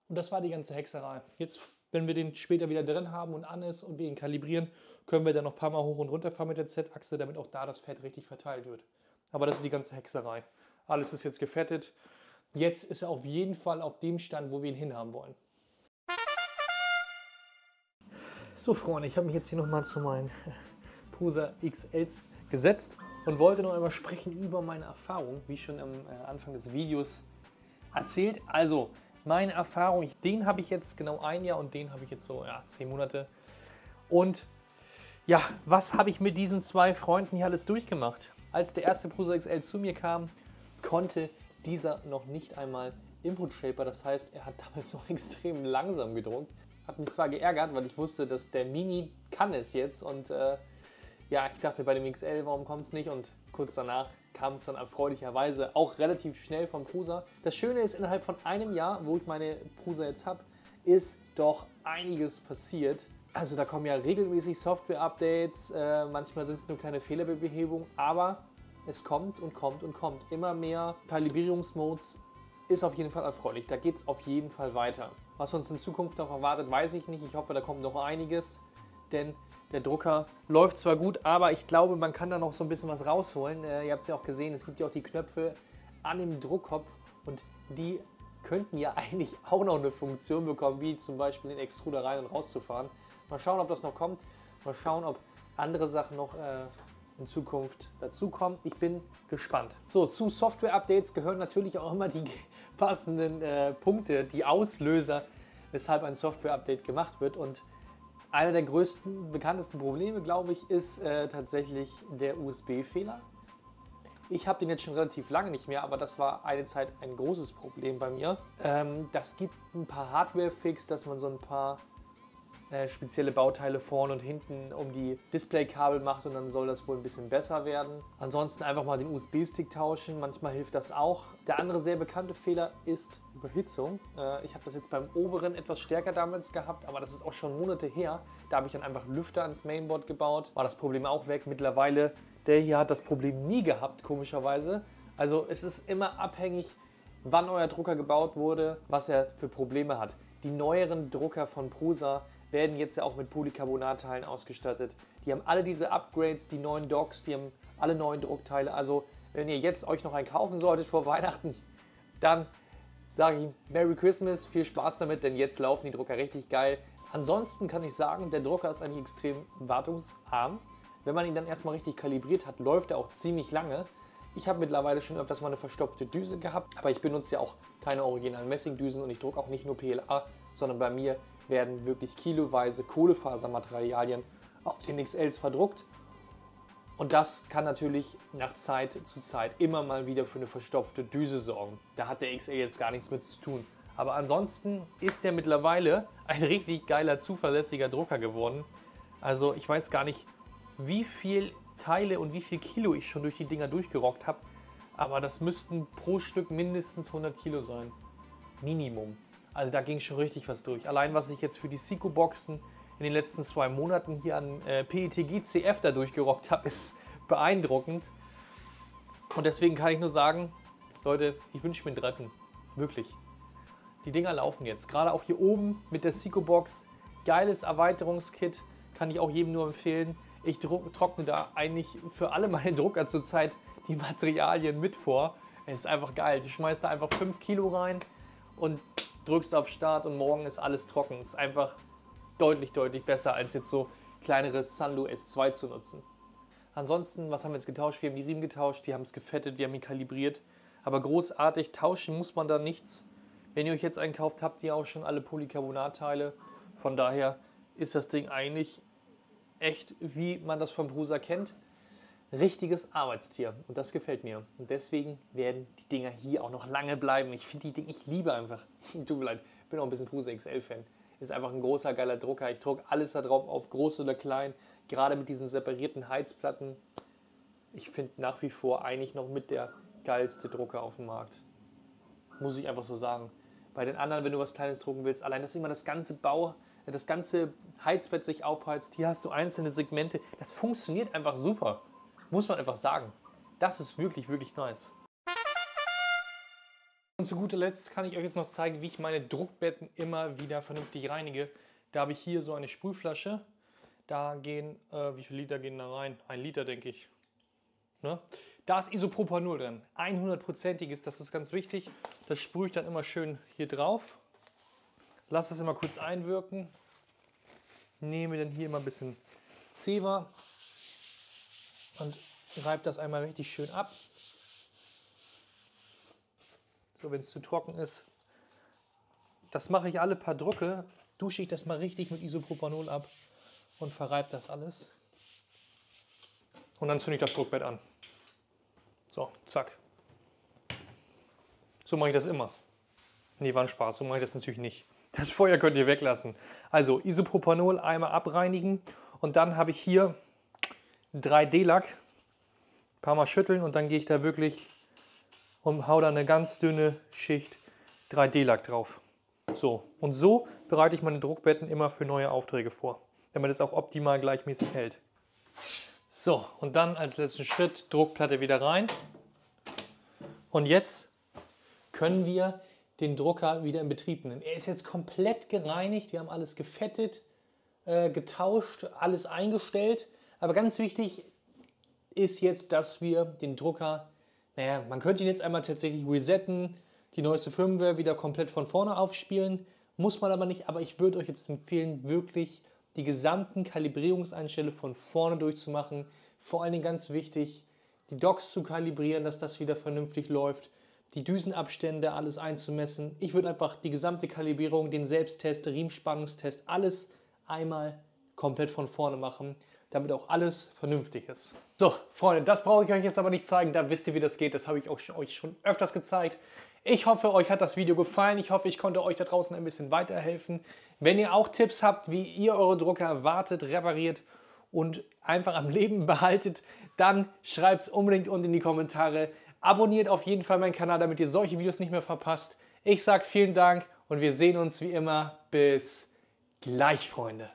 Und das war die ganze Hexerei. Jetzt, wenn wir den später wieder drin haben und an ist und wir ihn kalibrieren, können wir dann noch ein paar Mal hoch und runter fahren mit der Z-Achse, damit auch da das Fett richtig verteilt wird. Aber das ist die ganze Hexerei. Alles ist jetzt gefettet. Jetzt ist er auf jeden Fall auf dem Stand, wo wir ihn hinhaben wollen. So Freunde, ich habe mich jetzt hier nochmal zu meinen Prusa XLs gesetzt und wollte noch einmal sprechen über meine Erfahrung, wie schon am Anfang des Videos erzählt. Also meine Erfahrung, den habe ich jetzt genau 1 Jahr und den habe ich jetzt so 10 Monate. Und ja, was habe ich mit diesen 2 Freunden hier alles durchgemacht? Als der erste Prusa XL zu mir kam, konnte dieser noch nicht einmal Input Shaper, das heißt, er hat damals noch extrem langsam gedruckt. Hat mich zwar geärgert, weil ich wusste, dass der Mini kann es jetzt und ja, ich dachte bei dem XL, warum kommt es nicht? Und kurz danach kam es dann erfreulicherweise auch relativ schnell vom Prusa. Das Schöne ist, innerhalb von einem Jahr, wo ich meine Prusa jetzt habe, ist doch einiges passiert. Also da kommen ja regelmäßig Software-Updates, manchmal sind es nur kleine Fehlerbehebungen, aber es kommt und kommt und kommt. Immer mehr Kalibrierungsmodes, ist auf jeden Fall erfreulich. Da geht es auf jeden Fall weiter. Was uns in Zukunft noch erwartet, weiß ich nicht. Ich hoffe, da kommt noch einiges, denn der Drucker läuft zwar gut, aber ich glaube, man kann da noch so ein bisschen was rausholen. Ihr habt es ja auch gesehen, es gibt ja auch die Knöpfe an dem Druckkopf und die könnten ja eigentlich auch noch eine Funktion bekommen, wie zum Beispiel den Extruder rein und rauszufahren. Mal schauen, ob das noch kommt. Mal schauen, ob andere Sachen noch in Zukunft dazukommen. Ich bin gespannt. So, zu Software-Updates gehören natürlich auch immer die passenden Punkte, die Auslöser, weshalb ein Software-Update gemacht wird. Und Einer der größten, bekanntesten Probleme, glaube ich, ist tatsächlich der USB-Fehler. Ich habe den jetzt schon relativ lange nicht mehr, aber das war eine Zeit ein großes Problem bei mir. Das gibt ein paar Hardware-Fix, dass man so ein paar spezielle Bauteile vorne und hinten um die Displaykabel macht und dann soll das wohl ein bisschen besser werden. Ansonsten einfach mal den USB-Stick tauschen, manchmal hilft das auch. Der andere sehr bekannte Fehler ist Überhitzung. Ich habe das jetzt beim oberen etwas stärker damals gehabt, aber das ist auch schon Monate her. Da habe ich dann einfach Lüfter ans Mainboard gebaut, war das Problem auch weg. Mittlerweile, der hier hat das Problem nie gehabt, komischerweise. Also es ist immer abhängig, wann euer Drucker gebaut wurde, was er für Probleme hat. Die neueren Drucker von Prusa werden jetzt ja auch mit Polycarbonatteilen ausgestattet. Die haben alle diese Upgrades, die neuen Docks, die haben alle neuen Druckteile. Also wenn ihr jetzt euch noch einen kaufen solltet vor Weihnachten, dann sage ich Merry Christmas, viel Spaß damit, denn jetzt laufen die Drucker richtig geil. Ansonsten kann ich sagen, der Drucker ist eigentlich extrem wartungsarm. Wenn man ihn dann erstmal richtig kalibriert hat, läuft er auch ziemlich lange. Ich habe mittlerweile schon öfters mal eine verstopfte Düse gehabt, aber ich benutze ja auch keine originalen Messingdüsen und ich drucke auch nicht nur PLA, sondern bei mir werden wirklich kiloweise Kohlefasermaterialien auf den XLs verdruckt. Und das kann natürlich nach Zeit zu Zeit immer mal wieder für eine verstopfte Düse sorgen. Da hat der XL jetzt gar nichts mit zu tun. Aber ansonsten ist der mittlerweile ein richtig geiler, zuverlässiger Drucker geworden. Also ich weiß gar nicht, wie viel Teile und wie viel Kilo ich schon durch die Dinger durchgerockt habe. Aber das müssten pro Stück mindestens 100 Kilo sein. Minimum. Also da ging schon richtig was durch. Allein was ich jetzt für die Seiko-Boxen in den letzten 2 Monaten hier an PETG CF da durchgerockt habe, ist beeindruckend. Und deswegen kann ich nur sagen, Leute, ich wünsche mir einen dritten. Wirklich. Die Dinger laufen jetzt. Gerade auch hier oben mit der Seiko-Box. Geiles Erweiterungskit. Kann ich auch jedem nur empfehlen. Ich trockne da eigentlich für alle meine Drucker zurzeit die Materialien mit vor. Es ist einfach geil. Du schmeißt da einfach 5 Kilo rein und drückst auf Start und morgen ist alles trocken. Es ist einfach deutlich, deutlich besser, als jetzt so kleineres Sunlu S2 zu nutzen. Ansonsten, was haben wir jetzt getauscht? Wir haben die Riemen getauscht, die haben es gefettet, wir haben ihn kalibriert. Aber großartig tauschen muss man da nichts. Wenn ihr euch jetzt einen kauft, habt ihr auch schon alle Polycarbonatteile. Von daher ist das Ding eigentlich echt, wie man das von Prusa kennt. Richtiges Arbeitstier und das gefällt mir. Und deswegen werden die Dinger hier auch noch lange bleiben. Ich finde die Dinger, ich liebe einfach. Tut mir leid, ich bin auch ein bisschen Prusa XL-Fan. Ist einfach ein großer, geiler Drucker. Ich drucke alles da drauf auf, groß oder klein. Gerade mit diesen separierten Heizplatten. Ich finde nach wie vor eigentlich noch mit der geilste Drucker auf dem Markt. Muss ich einfach so sagen. Bei den anderen, wenn du was Kleines drucken willst, allein dass immer das ganze Heizbett sich aufheizt, hier hast du einzelne Segmente. Das funktioniert einfach super. Muss man einfach sagen. Das ist wirklich, wirklich nice. Und zu guter Letzt kann ich euch jetzt noch zeigen, wie ich meine Druckbetten immer wieder vernünftig reinige. Da habe ich hier so eine Sprühflasche. Da gehen, wie viele Liter gehen da rein? 1 Liter, denke ich. Ne? Da ist Isopropanol drin. 100%iges, das ist ganz wichtig. Das sprühe ich dann immer schön hier drauf. Lasse es immer kurz einwirken. Nehme dann hier immer ein bisschen Zewa und reibe das einmal richtig schön ab. So, wenn es zu trocken ist. Das mache ich alle paar Drucke. Dusche ich das mal richtig mit Isopropanol ab und verreibe das alles. Und dann zünde ich das Druckbett an. So, zack. So mache ich das immer. Nee, war ein Spaß. So mache ich das natürlich nicht. Das Feuer könnt ihr weglassen. Also Isopropanol einmal abreinigen. Und dann habe ich hier 3D-Lack. Ein paar Mal schütteln und dann gehe ich da wirklich und hau da eine ganz dünne Schicht 3D-Lack drauf. So, und so bereite ich meine Druckbetten immer für neue Aufträge vor, damit es auch optimal gleichmäßig hält. So, und dann als letzten Schritt Druckplatte wieder rein. Und jetzt können wir den Drucker wieder in Betrieb nehmen. Er ist jetzt komplett gereinigt, wir haben alles gefettet, getauscht, alles eingestellt. Aber ganz wichtig ist jetzt, dass wir den Drucker, man könnte ihn jetzt einmal tatsächlich resetten, die neueste Firmware wieder komplett von vorne aufspielen, muss man aber nicht. Aber ich würde euch jetzt empfehlen, wirklich die gesamten Kalibrierungseinstellungen von vorne durchzumachen. Vor allen Dingen ganz wichtig, die Docks zu kalibrieren, dass das wieder vernünftig läuft, die Düsenabstände, alles einzumessen. Ich würde einfach die gesamte Kalibrierung, den Selbsttest, Riemenspannungstest, alles einmal komplett von vorne machen, damit auch alles vernünftig ist. So, Freunde, das brauche ich euch jetzt aber nicht zeigen, da wisst ihr, wie das geht. Das habe ich euch schon öfters gezeigt. Ich hoffe, euch hat das Video gefallen. Ich hoffe, ich konnte euch da draußen ein bisschen weiterhelfen. Wenn ihr auch Tipps habt, wie ihr eure Drucker wartet, repariert und einfach am Leben behaltet, dann schreibt es unbedingt unten in die Kommentare. Abonniert auf jeden Fall meinen Kanal, damit ihr solche Videos nicht mehr verpasst. Ich sage vielen Dank und wir sehen uns wie immer. Bis gleich, Freunde.